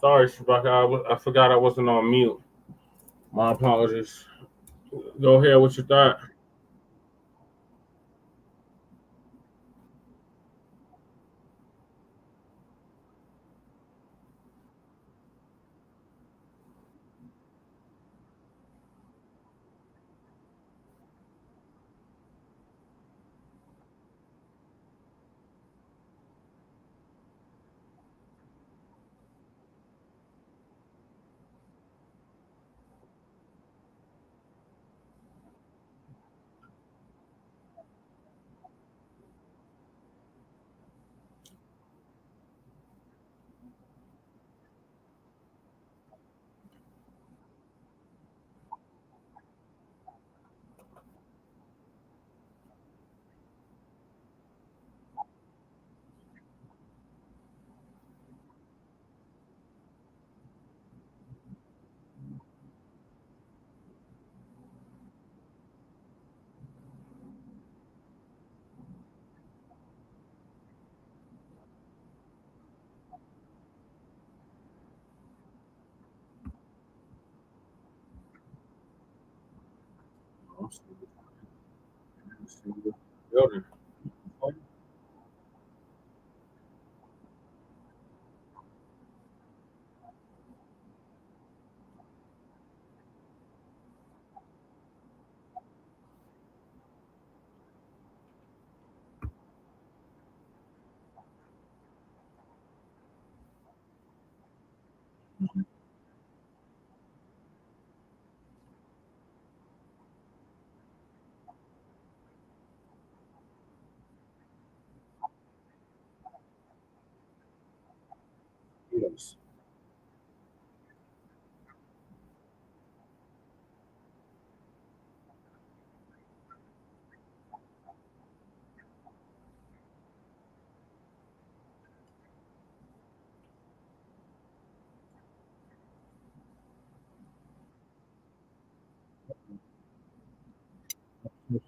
Sorry, Shabaka. I forgot I wasn't on mute. My apologies. Go ahead. What you thought? I'm still building. Yes.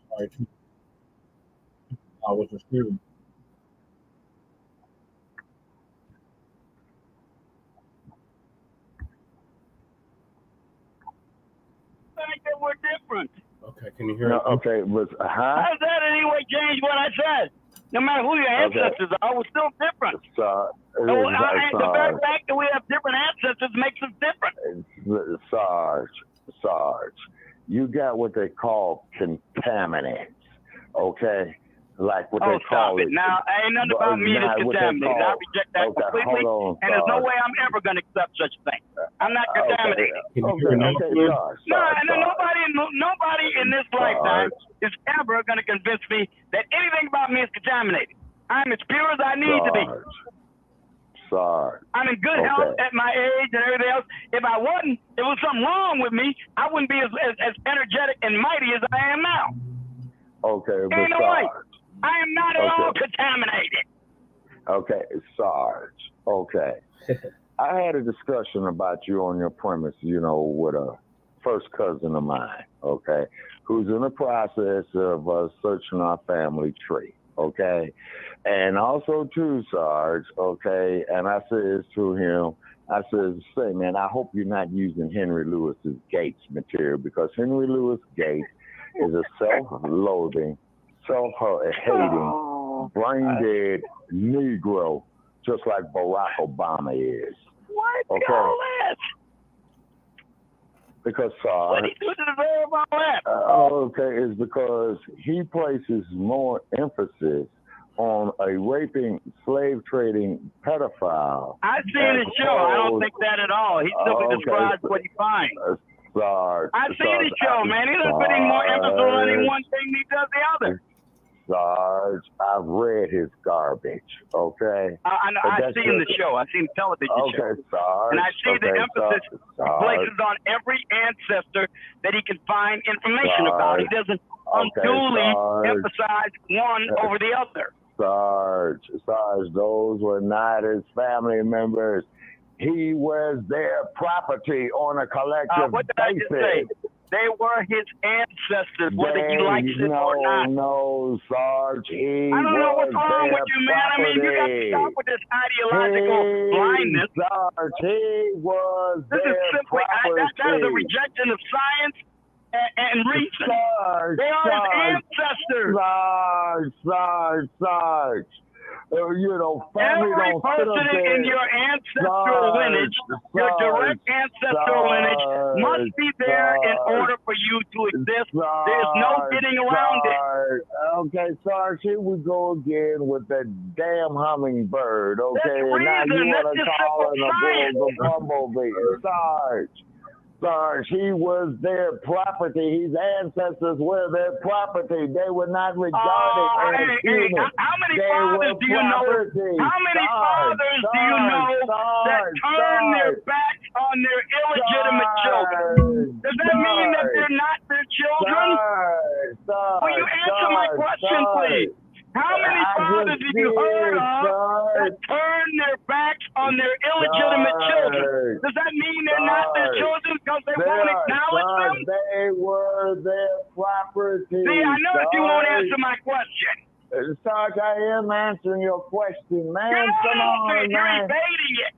Sorry, I was just hearing. I think that we're different. Okay, can you hear No, me? okay, but How does that in any way change what I said? No matter who your Okay. ancestors are, we're still different. So, So the very fact that we have different ancestors makes us different. Sarge, you got what they call contaminants, okay? Like what they call stop it. Now, ain't nothing about me that's contaminated. I reject that completely, hold on, and there's no way I'm ever going to accept such a thing. I'm not contaminated. Can you hear me now? Nobody in this lifetime is ever going to convince me that anything about me is contaminated. I'm as pure as I need to be. Sarge. I'm in good health at my age and everything else. If I wasn't, if there was something wrong with me, I wouldn't be as energetic and mighty as I am now. Okay, but Ain't no way. I am not at all contaminated. Okay, Sarge. Okay. I had a discussion about you on your premise, with a first cousin of mine, okay, who's in the process of searching our family tree, okay? And also too, Sarge, okay, and I says to him, I says, say, man, I hope you're not using Henry Lewis's Gates material, because Henry Lewis Gates is a self-loathing, self-hating, brain-dead Negro, just like Barack Obama is. What? Okay. All that? Because Sarge. What do you do to deserve all that? Okay, it's because he places more emphasis on a raping, slave trading pedophile. I've seen his show. I don't think that at all. He simply describes what he finds. Sarge. I've seen his show, man. He doesn't put any more emphasis on any one thing than he does the other. Sarge, I've read his garbage, okay? I know, I've seen the show. I've seen television show. Sarge. And I see the emphasis he places on every ancestor that he can find information about. He doesn't unduly emphasize one over the other. Sarge, those were not his family members. He was their property on a collective what did I just say? They were his ancestors, whether he likes it or not. No, Sarge. I don't know what's wrong with you, man. I mean, you got to stop with this ideological blindness. Sarge, he was This is simply, property. that is a rejection of science and reason. Sarge, they are his ancestors. Sarge. Family Every don't person in your ancestral lineage, your direct ancestral lineage, must be there in order for you to exist. There's no getting around it. Okay, Sarge, here we go again with that damn hummingbird. Okay, That's now you reason. want to That's call just it a bumblebee. Sarge, he was their property. His ancestors were their property. They were not regarded as human. How many fathers do you know? How many fathers do you know that turn their backs on their illegitimate children? Does that mean that they're not their children? Will you answer my question, please? How many fathers have you heard of that turn their backs on their illegitimate children? Does that mean they're not their children because they won't acknowledge them? They were their property. See, I know that you won't answer my question. Sarge, I am answering your question, man. Come on, man. You're evading it.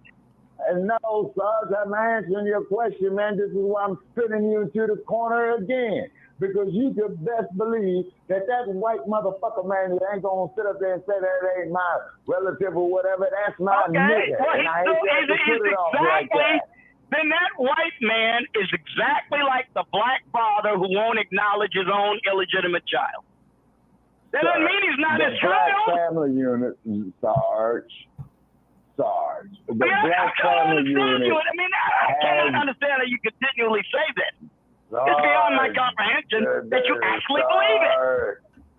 No, Sarge, I'm answering your question, man. This is why I'm spinning you into the corner again. Because you could best believe that white motherfucker, man, that ain't gonna sit up there and say that ain't my relative or whatever. That's my nigga. Well, and I hate to put it off like that. Then that white man is exactly like the black father who won't acknowledge his own illegitimate child. That doesn't mean he's not his Black child. family unit, Sarge. The Black I family unit. I cannot understand how you continually say this. It's beyond my comprehension that you actually believe it.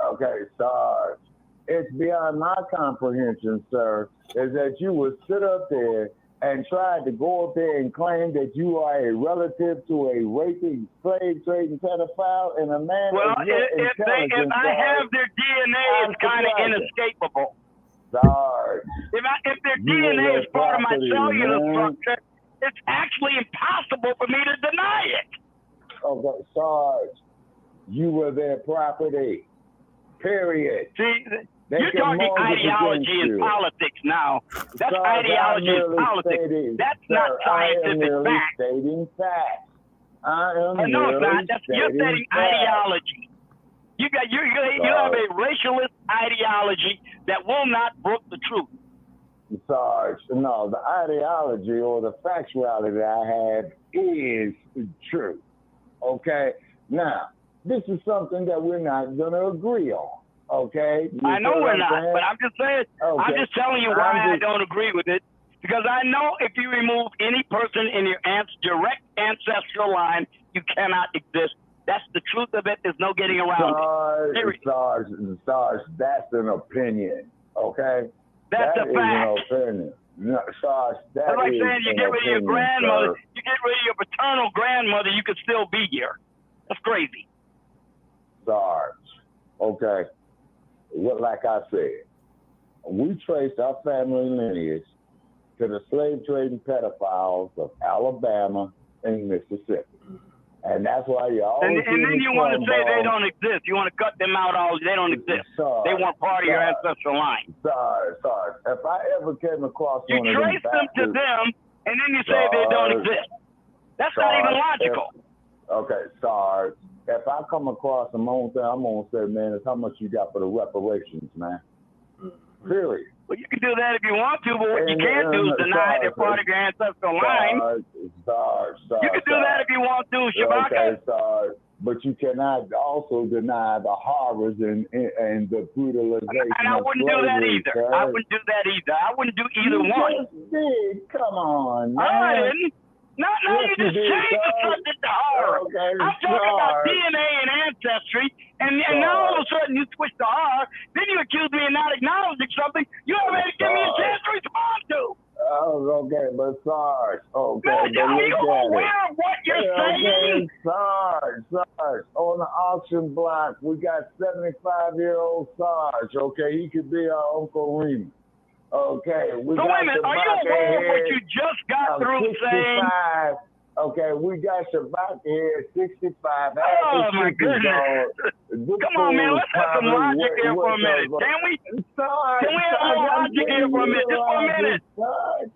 Okay, Sarge. It's beyond my comprehension, sir, is that you would sit up there and try to go up there and claim that you are a relative to a raping, slave trading pedophile and a man of your intelligence. If I have their DNA, it's kind of inescapable. Sarge. If their DNA is part of my cellular structure, it's actually impossible for me to deny it. Okay, Sarge, you were their property. Period. See, you're talking ideology and politics now. That's ideology and politics. That's not scientific fact. Stating facts. No, it's not. You're stating ideology. You have a racialist ideology that will not brook the truth. Sarge, no, the ideology or the factuality that I have is true. Okay? Now, this is something that we're not going to agree on. Okay? I know we're not, but I'm just saying, I'm just telling you why I don't agree with it. Because I know if you remove any person in your direct ancestral line, you cannot exist. That's the truth of it. There's no getting around it. Sarge, that's an opinion. Okay? That's a fact. An opinion. No, Sarge, that's like saying you get rid of your grandmother, you get rid of your paternal grandmother, you could still be here. That's crazy. Sarge, okay. Like I said, we traced our family lineage to the slave trading pedophiles of Alabama and Mississippi. And that's why you always and then you want to say they don't exist. You want to cut them out all. They don't exist. They weren't part of your ancestral line. Sorry. If I ever came across you one of trace them to them, and then you say they don't exist. That's not even logical. Sorry. If I come across them, I'm gonna say, man, it's how much you got for the reparations, man. Period. Well, you can do that if you want to, but what you can't do is deny they're part of your ancestral line. You can do that if you want to, Shabaka. Okay, but you cannot also deny the horrors and the brutalization. And I wouldn't do that either. I wouldn't do that either. I wouldn't do either one. Come on, man. I didn't. No, you just changed the subject to horror. Okay, I'm talking about DNA and ancestry, and now all of a sudden you switch to horror. Then you accuse me of not acknowledging something you already give me a chance to respond to. Oh, okay, but Sarge, are you aware of what you're saying? Sarge, on the auction block, we got 75-year-old Sarge, okay? He could be our Uncle Remus. Okay, so wait a minute, are you aware of what you just got through saying? Okay, we got Shabaka here at 65. Oh, my goodness. Come on, man. Let's have some logic here for a minute. Can we have more logic here for a minute? Just for a minute. Sarge.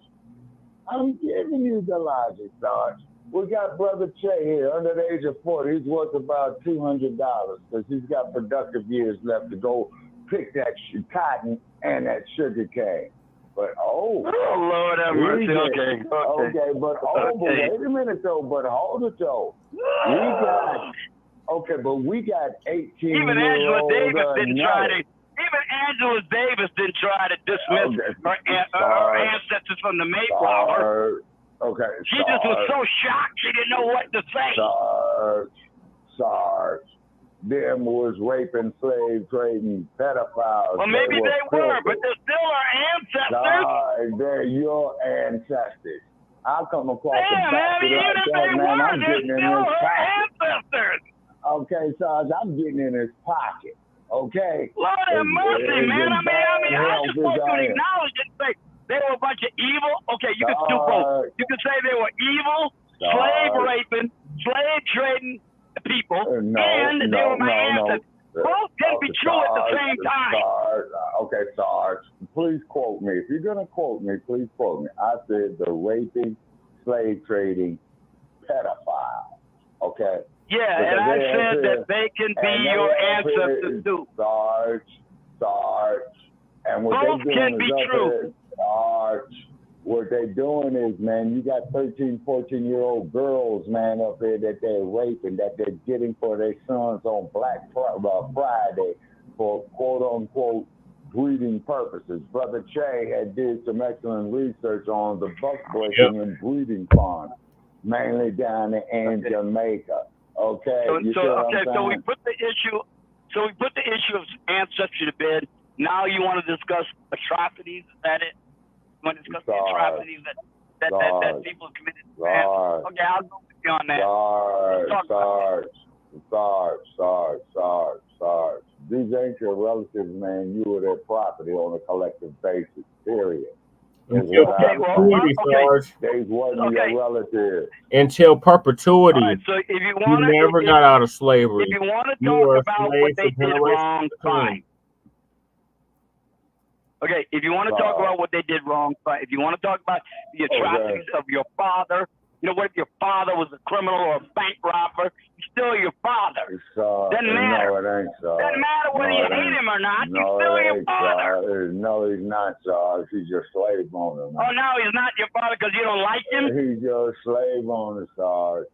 I'm giving you the logic, Sarge. We got Brother Che here, under the age of 40. He's worth about $200 because he's got productive years left to go pick that cotton and that sugar cane. But Lord have mercy. Okay, but wait a minute though. But hold it though. We got 18. Even Angela Davis didn't try to. Even Angela Davis didn't try to dismiss her ancestors from the Mayflower. She just was so shocked she didn't know what to say. Sarge. Them was raping, slave trading, pedophiles. Well, maybe they were, but they're still our ancestors. They're your ancestors. I'll come across the back like that, man. I'm getting in his pocket. Ancestors. Okay, Sarge, I'm getting in his pocket. Okay. Lord have mercy, man. I mean, I just want you to acknowledge it and say they were a bunch of evil. Okay, you can do both. You can say they were evil, slave raping, slave trading people, and they were my ancestors. Both can be true at the same time. Sarge, please quote me. If you're going to quote me, please quote me. I said the raping, slave trading, pedophile. Okay? Yeah, and I said that they can be your ancestors too. Sarge. And what both can be true. Sarge. What they're doing is, man, you got 13, 14-year-old girls, man, up there that they're raping, that they're getting for their sons on Black Friday for quote-unquote breeding purposes. Brother Che had did some excellent research on the buck breaking and breeding farms, mainly down in Jamaica. Okay. So we put the issue of ancestry to bed. Now you want to discuss atrocities? Is that it? You want to discuss the atrocities that people have committed? Okay, I'll go with you on that. Sarge. These ain't your relatives, man. You were their property on a collective basis, period. Sarge. They wasn't your relative. Until perpetuity. Right, so if you never got out of slavery. If you want to talk about what they did wrong, fine. Okay, if you want to talk about what they did wrong, fine. If you want to talk about the atrocities of your father, what if your father was a criminal or a bank robber? He's still your father. Doesn't matter. No, it ain't, Sarge. Doesn't matter whether you hate him or not. He's still your father. No, he's not, Sarge. He's your slave owner. Man. Oh, no, he's not your father because you don't like him? He's your slave owner, Sarge.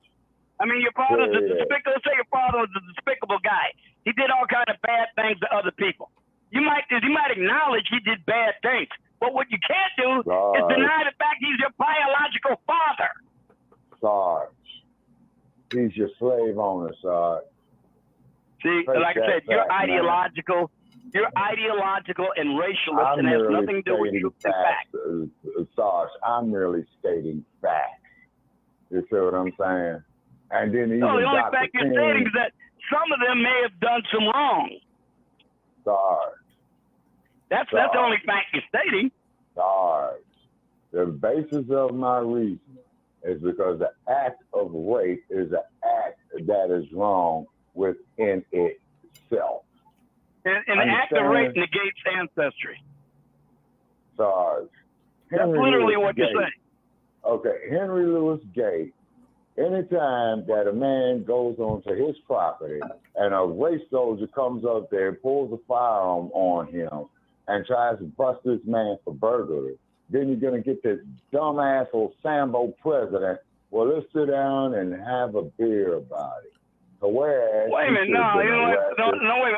I mean, your father's a despicable. Let's say your father was a despicable guy. He did all kind of bad things to other people. You might acknowledge he did bad things, but what you can't do is deny the fact he's your biological father. Sarge, he's your slave owner, Sarge. See, like I said, you're ideological and racialist, and has nothing to do with truth and facts. Sarge, I'm merely stating facts. You see what I'm saying? And then even the only fact you're stating is that some of them may have done some wrong. Sarge. That's the only fact you're stating. Sarge. The basis of my reason is because the act of rape is an act that is wrong within itself. And the act of rape negates ancestry. Sarge. That's literally what you're saying. Okay, Henry Louis Gates, anytime that a man goes onto his property and a race soldier comes up there and pulls a firearm on him and tries to bust this man for burglary, then you're going to get this dumbass old Sambo president. Well, let's sit down and have a beer about it. So whereas wait a minute, no, wait a minute.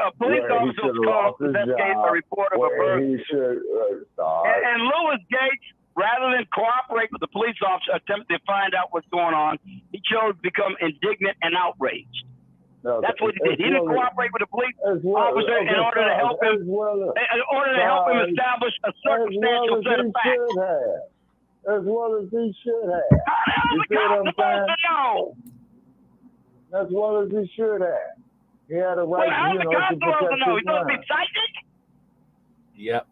A police officer was called to investigate a report of a burglary. And Louis Gates, rather than cooperate with the police officer, attempt to find out what's going on, he chose to become indignant and outraged. That's what he did. He didn't cooperate with the police officer in order to help him. Establish a circumstantial set of facts. As well as he should have. How's the cop supposed to know? As well as he should have. He had a right, how's the cop supposed to know? He's supposed to be psychic? Yep.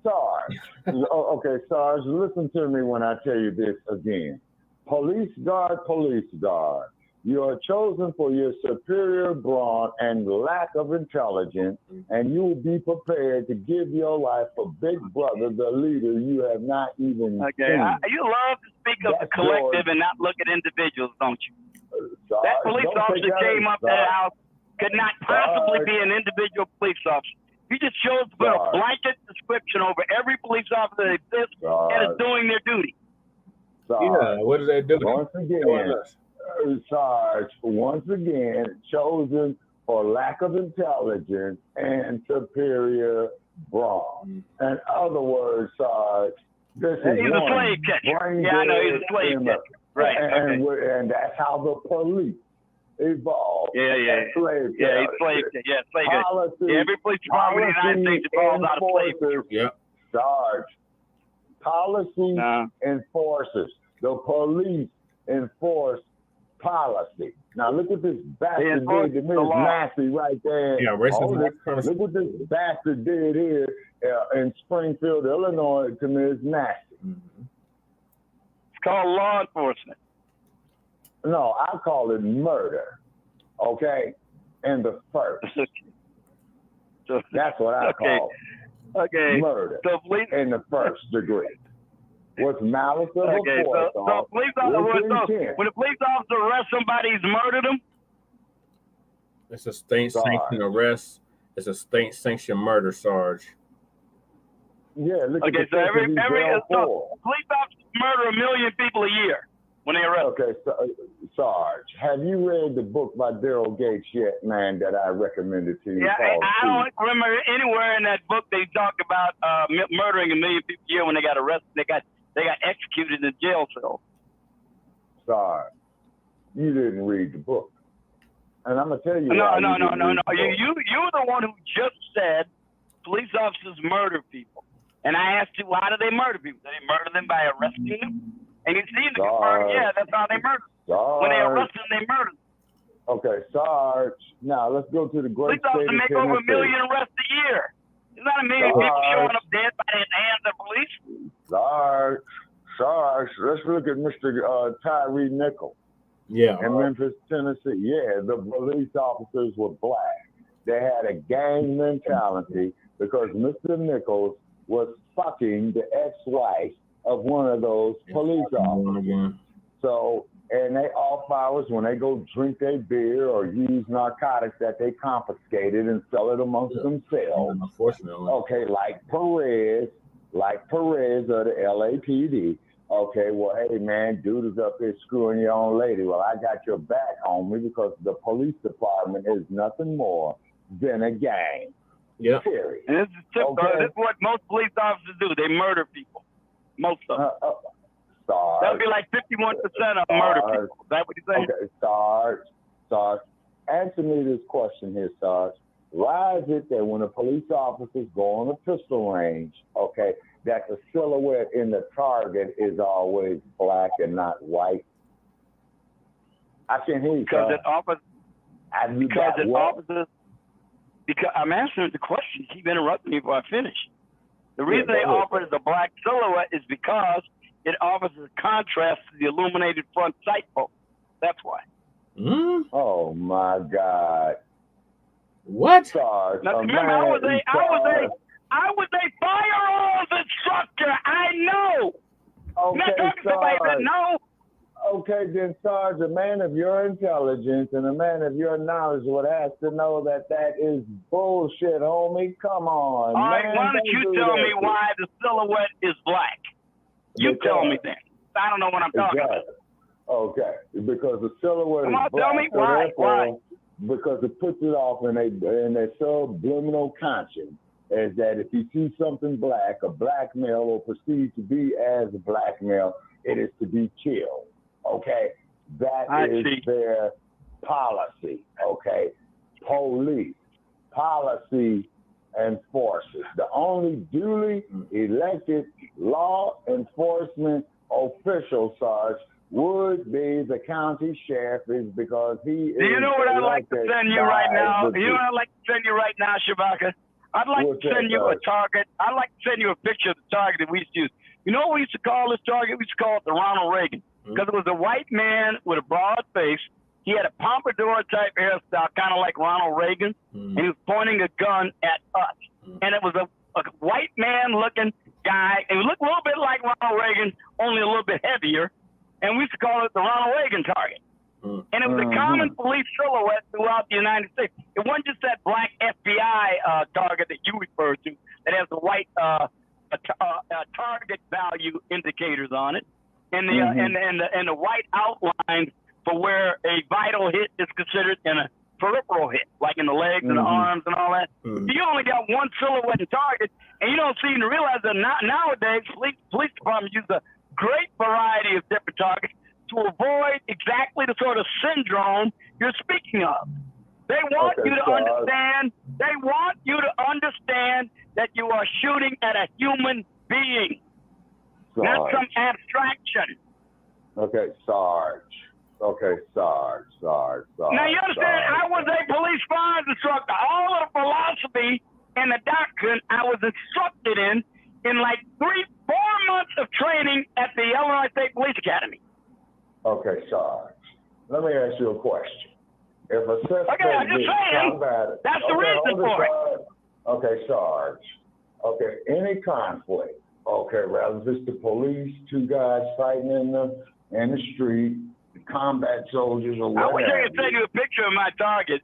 Sarge. Okay, Sarge, listen to me when I tell you this again. Police guard, police guard. You are chosen for your superior brawn and lack of intelligence, and you will be prepared to give your life for Big Brother, the leader you have not even seen. You love to speak of the collective and not look at individuals, don't you? That police officer came up to the house could not possibly be an individual police officer. You just chose to put a blanket description over every police officer that exists and is doing their duty. Yeah, what does that do? Once again, Sarge, once again, chosen for lack of intelligence and superior brawn. In other words, Sarge, this is he's a slave catcher. Yeah, I know he's a slave catcher. Right. And that's how the police evolved. He's slave catcher. Yeah, slave catcher. Every police department in the United States evolves out of slave catcher. Yeah. Sarge, policy enforcers. The police enforce policy. Now look what this bastard did to Ms. Massey right there. Yeah, look what this bastard did here in Springfield, Illinois to Ms. Massey. It's called law enforcement. No, I call it murder. Okay? And the first. That's what I call it. Murder. So police in the first degree. What's malice of a force? So when the police officer arrests somebody, he's murdered them? It's a state-sanctioned arrest. It's a state-sanctioned murder, Sarge. Yeah, look so police officers murder 1 million people a year when they arrest. Okay, Sarge, have you read the book by Daryl Gates yet, man, that I recommended to you? Yeah, I don't remember anywhere in that book they talk about murdering 1 million people a year when they got arrested. They got executed in jail cell. Sarge, you didn't read the book. And I'm going to tell you No. You're the one who just said police officers murder people. And I asked you, why do they murder people? Do they murder them by arresting them? And you seem to confirm, that's how they murder them. When they arrest them, they murder them. Okay, Sarge. Now, let's go to the great state of Tennessee. Police officers make over 1 million arrests a year. There's not 1 million people showing up dead by the hands of police. Sarge, let's look at Mr. Tyree Nichols. Yeah. In Memphis, Tennessee. Yeah, the police officers were black. They had a gang mentality because Mr. Nichols was fucking the ex-wife of one of those police officers. So, and they off hours when they go drink their beer or use narcotics that they confiscated and sell it amongst themselves. Unfortunately. Okay, like Perez of the LAPD. Okay, well, hey, man, dude is up here screwing your own lady. Well, I got your back, homie, because the police department is nothing more than a gang. Yeah. Period. And this is typical. This is what most police officers do. They murder people. Most of them. That would be like 51% of murder people. Is that what you're saying? Okay, Sarge, answer me this question here, Sarge. Why is it that when the police officers go on a pistol range, okay, that the silhouette in the target is always black and not white? I can't hear you. Because I'm answering the question. You keep interrupting me before I finish. The reason they offer the black silhouette is because it offers a contrast to the illuminated front sight post. That's why. Oh my God. What? Sarge, now, remember, I was a firearms instructor. I know. Okay, not talking to somebody that know. Okay, then, Sarge, a man of your intelligence and a man of your knowledge would have to know that that is bullshit, homie. Come on. All right, why don't you tell me why the silhouette is black? You tell me then. I don't know what I'm talking about. Okay, because the silhouette is black. Tell me why. Why? Because it puts it off in a subliminal conscience is that if you see something black, a black male or perceived to be as a black male, it is to be killed. Okay, that is their policy. Okay, police, policy enforcers. The only duly elected law enforcement official, Sarge, would be the county sheriff, is because he is. Do you know what I'd like to send you right now? You know what I'd like to send you right now, Shabaka? I'd like to send you a target. I'd like to send you a picture of the target that we used to use. You know what we used to call this target? We used to call it the Ronald Reagan. because it was a white man with a broad face. He had a pompadour type hairstyle, kind of like Ronald Reagan, and he was pointing a gun at us. And it was a white man looking guy. It looked a little bit like Ronald Reagan, only a little bit heavier. And we used to call it the Ronald Reagan target. And it was a common police silhouette throughout the United States. It wasn't just that black FBI target that you referred to that has the white target value indicators on it, and the white outlines for where a vital hit is considered in a peripheral hit, like in the legs and the arms and all that. You only got one silhouette and target, and you don't seem to realize that nowadays police departments use a great variety of different targets to avoid exactly the sort of syndrome you're speaking of. They want you to understand. They want you to understand that you are shooting at a human being, not some abstraction. Okay, Sarge. Now you understand? I was a police firearms instructor. All of the philosophy and the doctrine I was instructed in like 4 months of training at the Illinois State Police Academy. Okay, Sarge. Let me ask you a question. If a suspect I'm just saying, that's the reason for it. Okay, Sarge. Okay, any conflict. Okay, rather just the police, two guys fighting in the street, combat soldiers or whatever. I wish I could send you a picture of my target.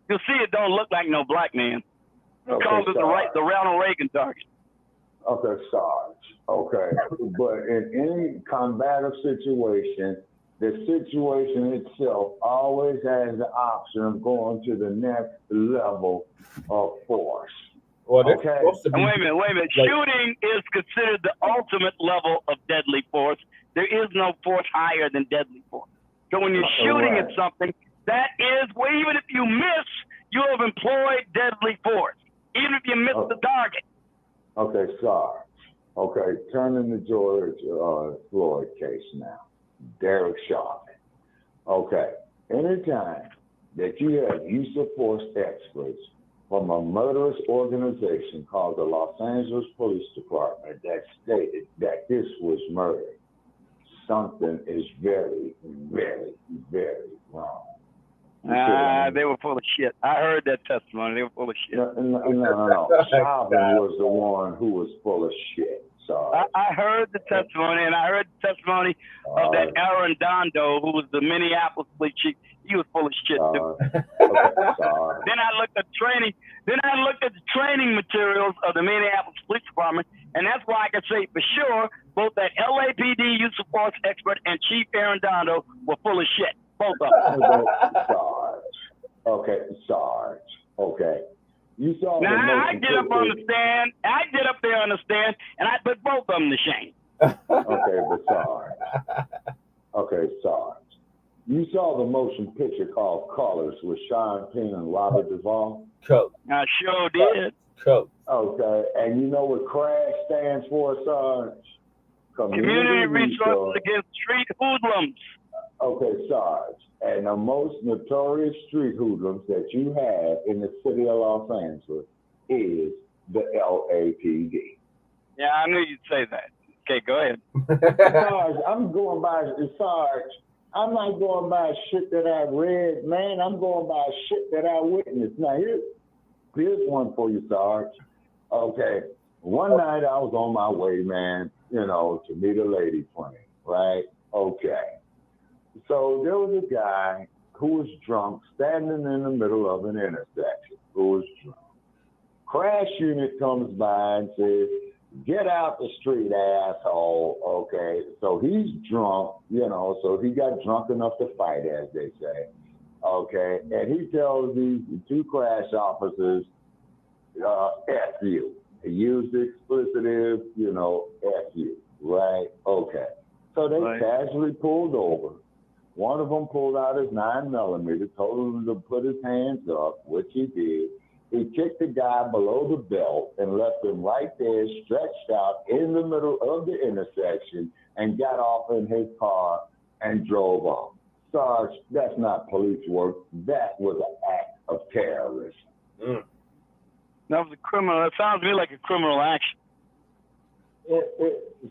You'll see it don't look like no black man. It calls it the Ronald Reagan target. Okay, Sarge. Okay, but in any combative situation, the situation itself always has the option of going to the next level of force. Well, okay. Wait a minute. Shooting is considered the ultimate level of deadly force. There is no force higher than deadly force. So when you're shooting at something, that is, well, even if you miss, you have employed deadly force, even if you miss the target. Okay, Sarge. Okay, turning to George Floyd case now. Derek Chauvin. Okay, anytime that you have use of force experts from a murderous organization called the Los Angeles Police Department that stated that this was murder, something is very, very, very wrong. They were full of shit. I heard that testimony. They were full of shit. No. Chauvin was the one who was full of shit. I heard the testimony, and I heard the testimony of that Aaron Dondo, who was the Minneapolis police chief. He was full of shit too. Then I looked at training. Then I looked at the training materials of the Minneapolis Police Department, and that's why I can say for sure both that LAPD use of force expert and Chief Aaron Dondo were full of shit. Both of them. Sarge. Okay. You saw now I get up on the stand. I get up there on the stand, and I put both of them to shame. Okay, Sarge. You saw the motion picture called Colors with Sean Penn and Robert Duvall? I sure did. Okay, and you know what CRASH stands for, Sarge? Community Resources Against Street Hoodlums. Okay, Sarge. And the most notorious street hoodlums that you have in the city of Los Angeles is the LAPD. Yeah, I knew you'd say that. Okay, go ahead. Sarge, I'm not going by shit that I read, man. I'm going by shit that I witnessed. Now, here's one for you, Sarge. Okay, one night I was on my way, man, to meet a lady friend, right? Okay. So there was a guy who was drunk standing in the middle of an intersection who was drunk. Crash unit comes by and says, "Get out the street, asshole." Okay, so he's drunk, so he got drunk enough to fight, as they say. Okay, and he tells these two crash officers, F you. He used the explicitive, F you, right? Okay. So they casually pulled over. One of them pulled out his 9mm, told him to put his hands up, which he did. He kicked the guy below the belt and left him right there, stretched out in the middle of the intersection, and got off in his car and drove off. Sarge, that's not police work. That was an act of terrorism. That was a criminal. That sounds to me like a criminal action.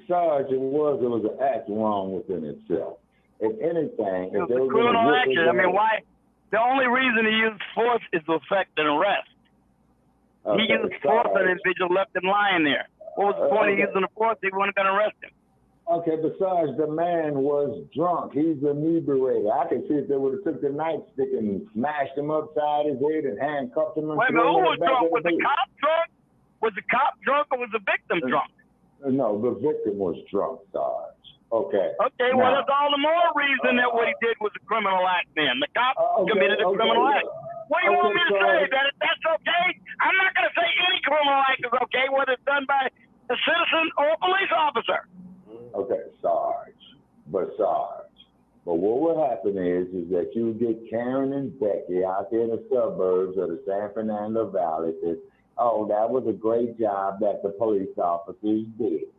Sarge, it was an act wrong within itself. If anything, it was a criminal action. I mean, why? The only reason he used force is to effect an arrest. He used force on an individual, left him lying there. What was the point of using the force? He wasn't going to arrest him. Okay, besides, the man was drunk. He's inebriated. I could see if they would have took the nightstick and smashed him upside his head and handcuffed him. Wait a minute, who was drunk? Was the cop drunk? Was the cop drunk or was the victim drunk? No, the victim was drunk, Sarge. Okay. Okay, well, that's all the more reason that what he did was a criminal act then. The cop committed a criminal act. What do you want me to say? That that's okay? I'm not going to say any criminal act is okay, whether it's done by a citizen or a police officer. Okay, Sarge. But what will happen is that you get Karen and Becky out there in the suburbs of the San Fernando Valley says, oh, that was a great job that the police officers did.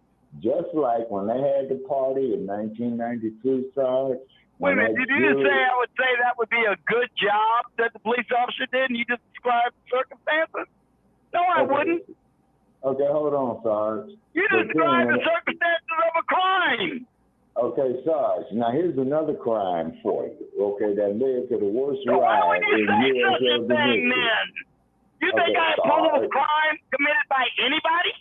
Just like when they had the party in 1992, Sarge. Wait a minute, did you just say I would say that would be a good job that the police officer did and you just described the circumstances? No, I wouldn't. Okay, hold on, Sarge. You described the circumstances of a crime. Okay, Sarge. Now here's another crime for you. Okay, that led to the worst ride why would you in say U.S. such a thing then? You think I approve of crime committed by anybody?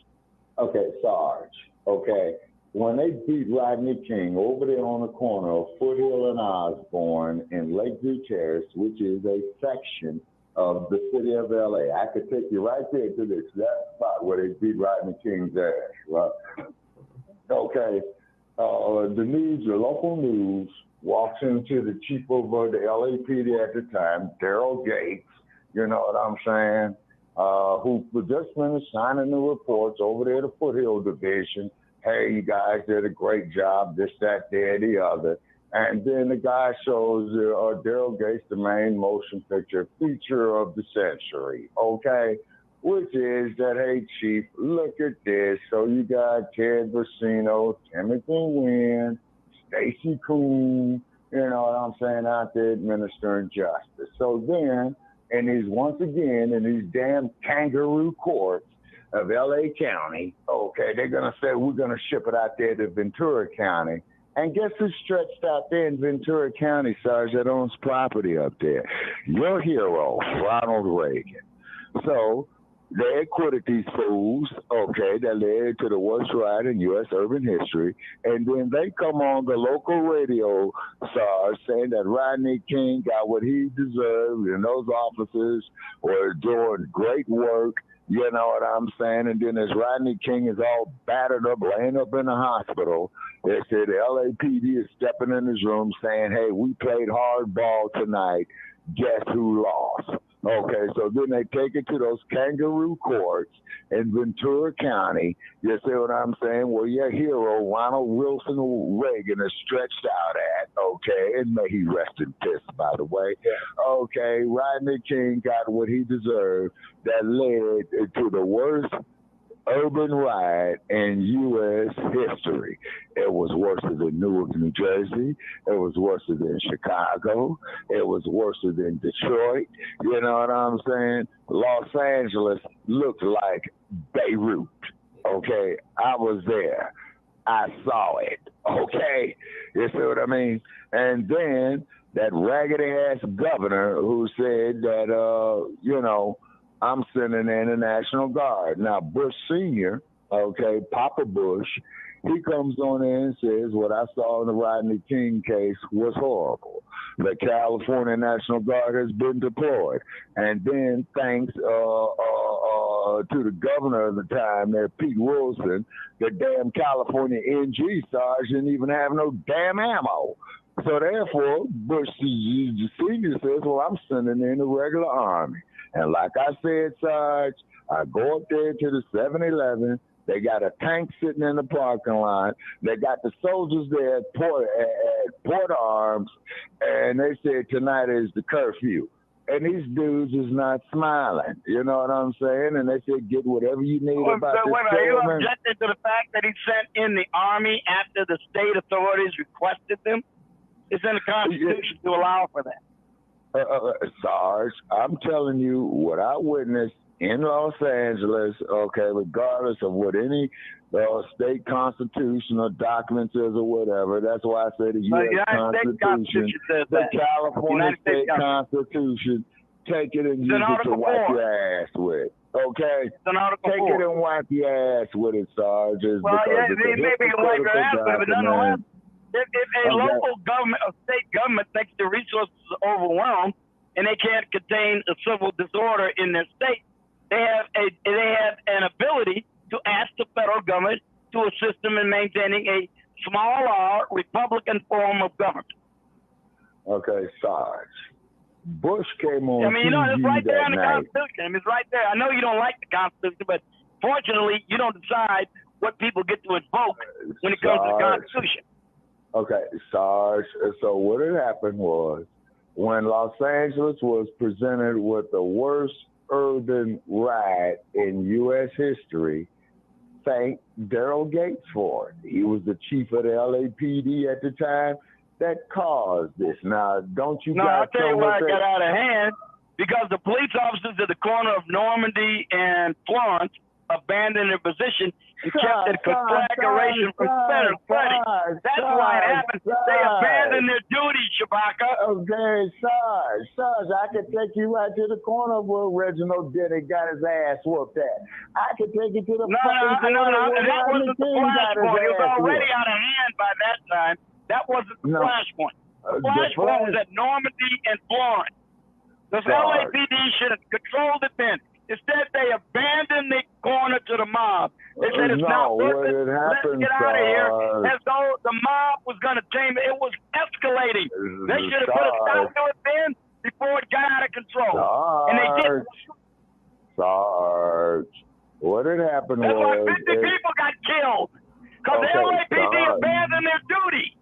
Okay, Sarge. Okay. When they beat Rodney King over there on the corner of Foothill and Osborne in Lakeview Terrace, which is a section of the city of LA. I could take you right there to the exact spot where they beat Rodney King's ass, right? Okay. The news, the local news, walks into the chief of the LAPD at the time, Daryl Gates, you know what I'm saying, who just finished signing the reports over there at the Foothill Division. Hey, you guys did a great job, this, that, there, the other. And then the guy shows Daryl Gates the main motion picture feature of the century, okay? Which is that, hey, Chief, look at this. So you got Ted Versino, Timothy Wynn, Stacey Coon, you know what I'm saying, out there administering justice. So then, and he's once again in these damn kangaroo courts of L.A. County, okay, they're going to say we're going to ship it out there to Ventura County. And guess who's stretched out there in Ventura County, Sarge, that owns property up there? Your hero, Ronald Reagan. So they acquitted these fools, okay, that led to the worst ride in U.S. urban history. And then they come on the local radio, Sarge, saying that Rodney King got what he deserved and those officers were doing great work. You know what I'm saying? And then as Rodney King is all battered up, laying up in the hospital, they say the LAPD is stepping in his room saying, hey, we played hardball tonight. Guess who lost? Okay, so then they take it to those kangaroo courts in Ventura County. You see what I'm saying? Where your hero, Ronald Wilson Reagan, is stretched out at, okay? And may he rest in peace, by the way. Okay, Rodney King got what he deserved that led to the worst urban riot in U.S. history. It was worse than Newark, New Jersey. It was worse than Chicago. It was worse than Detroit. You know what I'm saying? Los Angeles looked like Beirut. Okay, I was there. I saw it. Okay, you see what I mean? And then that raggedy-ass governor who said that, you know, I'm sending in the National Guard. Now, Bush Sr., okay, Papa Bush, he comes on in and says what I saw in the Rodney King case was horrible. The California National Guard has been deployed. And then thanks to the governor of the time there, Pete Wilson, the damn California NG Sarge didn't even have no damn ammo. So therefore, Bush Sr. says, well, I'm sending in the regular army. And like I said, Sarge, I go up there to the 7-Eleven. They got a tank sitting in the parking lot. They got the soldiers there at Port Arms, and they said tonight is the curfew. And these dudes is not smiling. You know what I'm saying? And they said get whatever you need about this. Wait a minute, are you objecting to the fact that he sent in the army after the state authorities requested them? It's in the Constitution to allow for that. Sarge, I'm telling you what I witnessed in Los Angeles, okay, regardless of what any the state constitution or documents or whatever. That's why I say the U.S. Constitution, says the that. California State Constitution, take it and use it to wipe your ass with. Okay? It's an Article Take 4. it and wipe your ass with it, Sarge. Well, yeah, maybe you can wipe your ass with it, but nonetheless, if a local government, a state government thinks the resources are overwhelmed and they can't contain a civil disorder in their state, they have an ability to ask the federal government to assist them in maintaining a small R Republican form of government. Okay, Sarge. Bush came on I mean, you know, it's TV right there that in the night. Constitution. I mean, it's right there. I know you don't like the Constitution, but fortunately, you don't decide what people get to invoke when it comes to the Constitution. Okay, Sarge. So what had happened was when Los Angeles was presented with the worst urban riot in U.S. history, thank Daryl Gates for it. He was the chief of the LAPD at the time that caused this. Now, don't you I'll tell you why it got out of hand. Because the police officers at the corner of Normandy and Florence abandoned their position and kept the conflagration from spreading. That's why it happened. They abandoned their duty, Shabaka. Okay, Sarge, I can take you right to the corner where Reginald Denny got his ass whooped at. I can take you to the fucking corner where that wasn't the flashpoint. It was already whooped. out of hand by that time. That wasn't the flashpoint. The flashpoint was at Normandy and Florence. The LAPD should have controlled it then. Instead, they abandoned the corner to the mob. They said it's not worth it. Let's get out of here. As though the mob was going to tame it. It was escalating. They should have put a stop to it then before it got out of control. And they didn't. Sarge, what had happened That's was... why 50 people got killed. Because the LAPD abandoned their duty.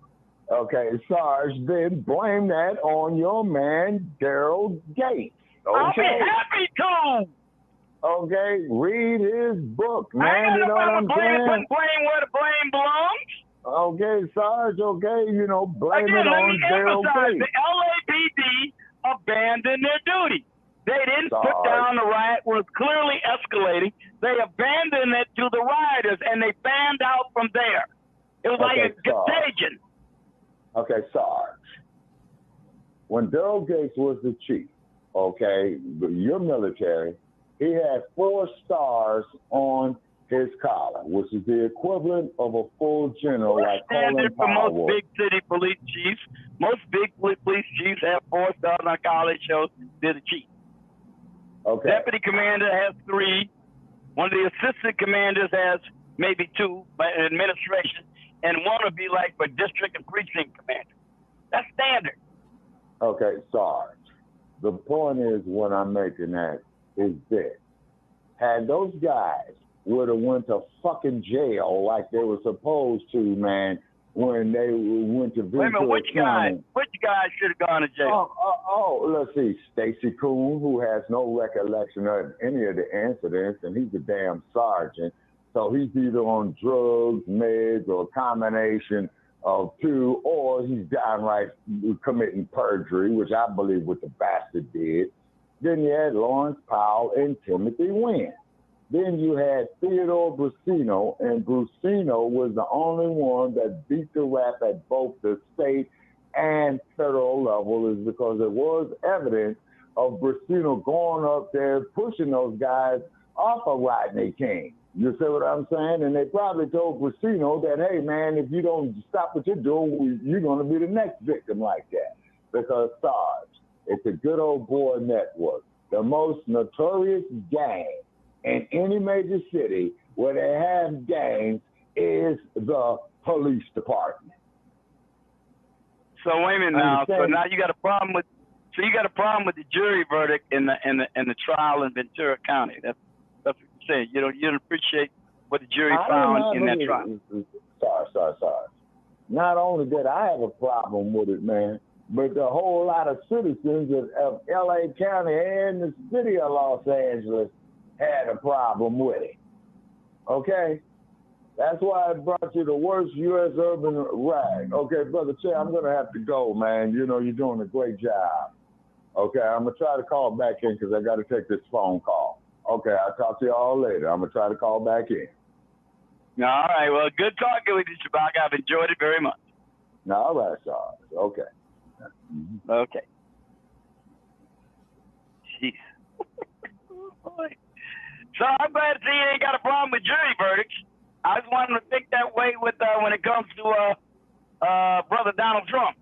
Okay, Sarge, then blame that on your man, Daryl Gates. Okay? I'll be happy to. Okay, read his book, man. You know what I'm saying? Blame where the blame belongs. Okay, Sarge, okay, blame Again, it on Daryl Gates. The LAPD abandoned their duty. They didn't put down the riot, was clearly escalating. They abandoned it to the rioters, and they fanned out from there. It was like a contagion. Okay, Sarge. When Daryl Gates was the chief, okay, your military, he had 4 stars on his collar, which is the equivalent of a full general like Colin for Powell. most big city police chiefs. Most big police chiefs have 4 stars on collar. It shows they're the chief. Okay. Deputy commander has 3. One of the assistant commanders has maybe 2 by administration, and one would be like for district and precinct commander. That's standard. Okay, Sarge. The point is, what I'm making that is this. Had those guys would have went to fucking jail like they were supposed to, man, when they went to Ventura County. Which guy should have gone to jail? Let's see. Stacy Coon, who has no recollection of any of the incidents, and he's a damn sergeant. So he's either on drugs, meds, or a combination of 2, or he's downright committing perjury, which I believe what the bastard did. Then you had Lawrence Powell and Timothy Wynn. Then you had Theodore Brusino, and Brusino was the only one that beat the rap at both the state and federal level, is because there was evidence of Brusino going up there pushing those guys off of Rodney King. You see what I'm saying? And they probably told Brusino that, hey, man, if you don't stop what you're doing, you're going to be the next victim like that. Because Sarge, it's a good old boy network. The most notorious gang in any major city where they have gangs is the police department. So wait a minute now. So now you got a problem with the jury verdict in the trial in Ventura County. That's what you're saying. You don't appreciate what the jury found in that trial. Sorry. Not only did I have a problem with it, man, but the whole lot of citizens of LA County and the city of Los Angeles had a problem with it. Okay? That's why I brought you the worst U.S. urban riot. Okay, Brother Che, I'm going to have to go, man. You're doing a great job. Okay, I'm going to try to call back in because I got to take this phone call. Okay, I'll talk to you all later. I'm going to try to call back in. All right. Well, good talking with you, Shabak. I've enjoyed it very much. All right, Sarge. Okay. Okay. Jeez. Boy. So I'm glad to see you ain't got a problem with jury verdicts. I just wanted to think that way with when it comes to brother Donald Trump.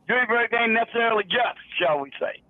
Jury verdict ain't necessarily just, shall we say.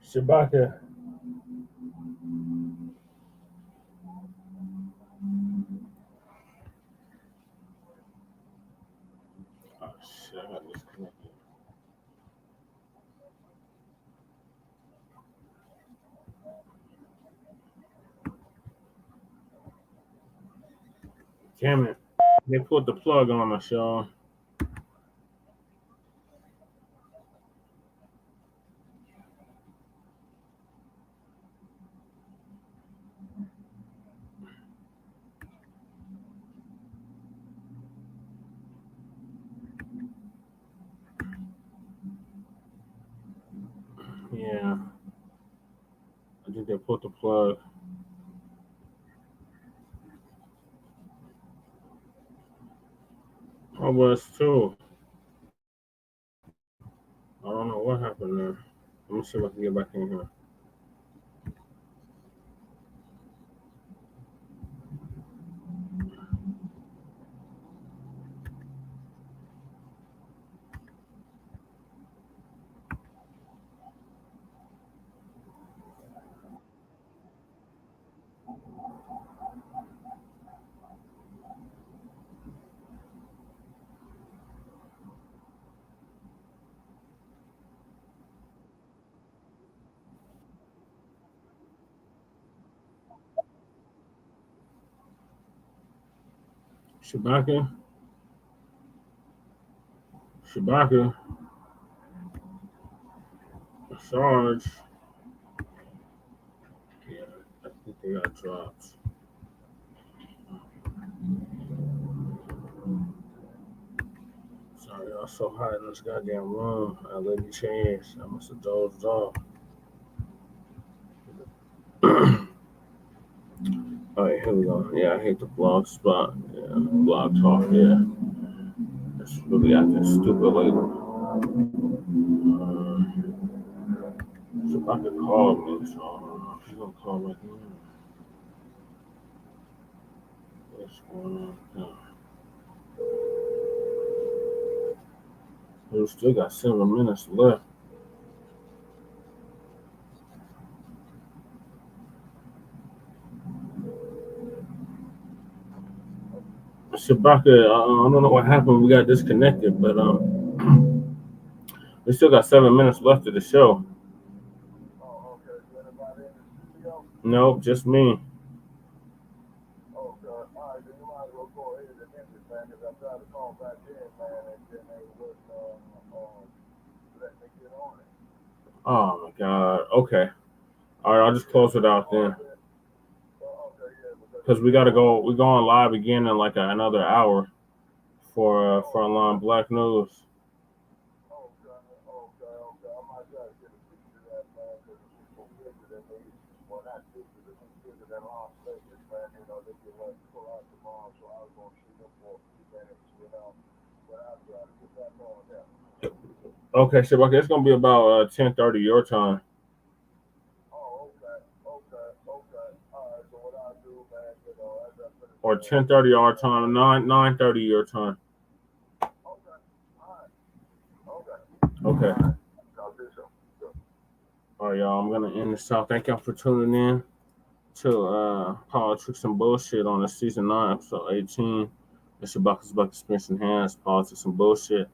Shabaka. Oh shit, I got disconnected. Damn it. They put the plug on us, y'all. Yeah. I think they put the plug. I was too. I don't know what happened there. Let me see if I can get back in here. Shabaka. Shabaka. Sarge. Yeah, I think they got dropped. Sorry, I was so hot in this goddamn room. I let me change. I must have dozed off. Alright, here we go. Yeah, I hate the blog spot. Yeah, blog talk. Yeah, it's really acting stupid lately. Shabaka called me, so I don't know if he's gonna call back in. What's going on? We still got 7 minutes left. Shabaka, I don't know what happened. We got disconnected, but we still got 7 minutes left of the show. Nope, just me. Oh my god. Okay. All right, I'll just close it out then. Because we gotta go. We're going live again in like another hour for Frontline Black News. Okay, Shabaka, it's gonna be about 10:30 your time. Or 10:30 our time, 9:30 your time. Okay. All right, y'all. I'm gonna end this out. Thank y'all for tuning in to Politics and Bullshit on the season 9, episode 18. It's Shabaka'S Blacc Experience Enhanced Politics and Bullshit.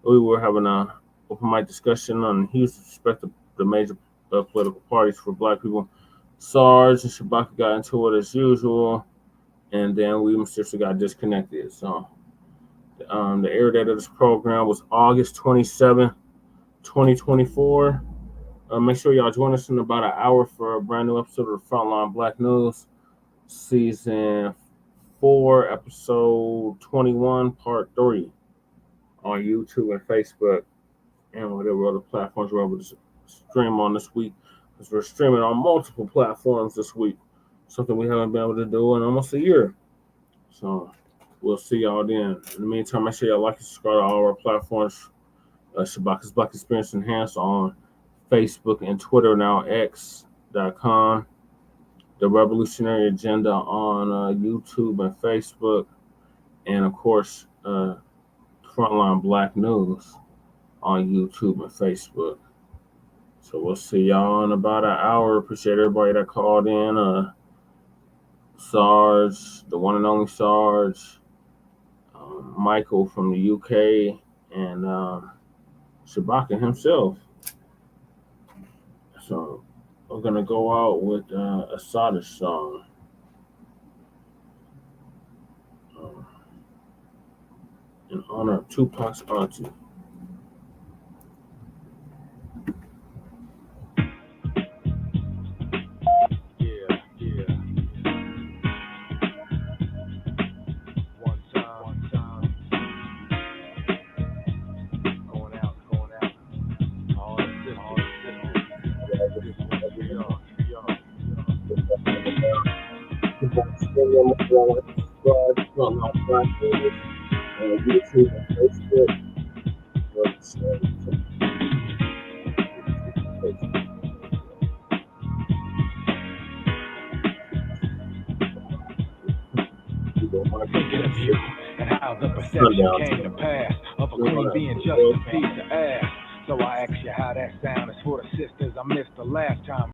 We were having a open mic discussion on huge respect to the major political parties for Black people. Sarge and Shabaka got into it as usual, and then we mysteriously got disconnected. So the air date of this program was August 27th, 2024. Make sure y'all join us in about an hour for a brand new episode of the Frontline Black News, season 4, episode 21, part 3, on YouTube and Facebook and whatever other platforms we're able to stream on this week. Because we're streaming on multiple platforms this week, something we haven't been able to do in almost a year. So we'll see y'all then. In the meantime, make sure y'all like and subscribe to all our platforms. Shabaka'S Blacc Experience Enhanced on Facebook and Twitter, now X.com. The Revolutionary Agenda on YouTube and Facebook. And of course, Frontline Black News on YouTube and Facebook. So we'll see y'all in about an hour. Appreciate everybody that called in. Sarge, the one and only Sarge, Michael from the UK, and Shabaka himself. So we're gonna go out with a Sadish song. In honor of Tupac's auntie. YouTube and Facebook. And how the perception came to pass of a queen being just a piece of ass. So I ask you how that sound is for the sisters I missed the last time.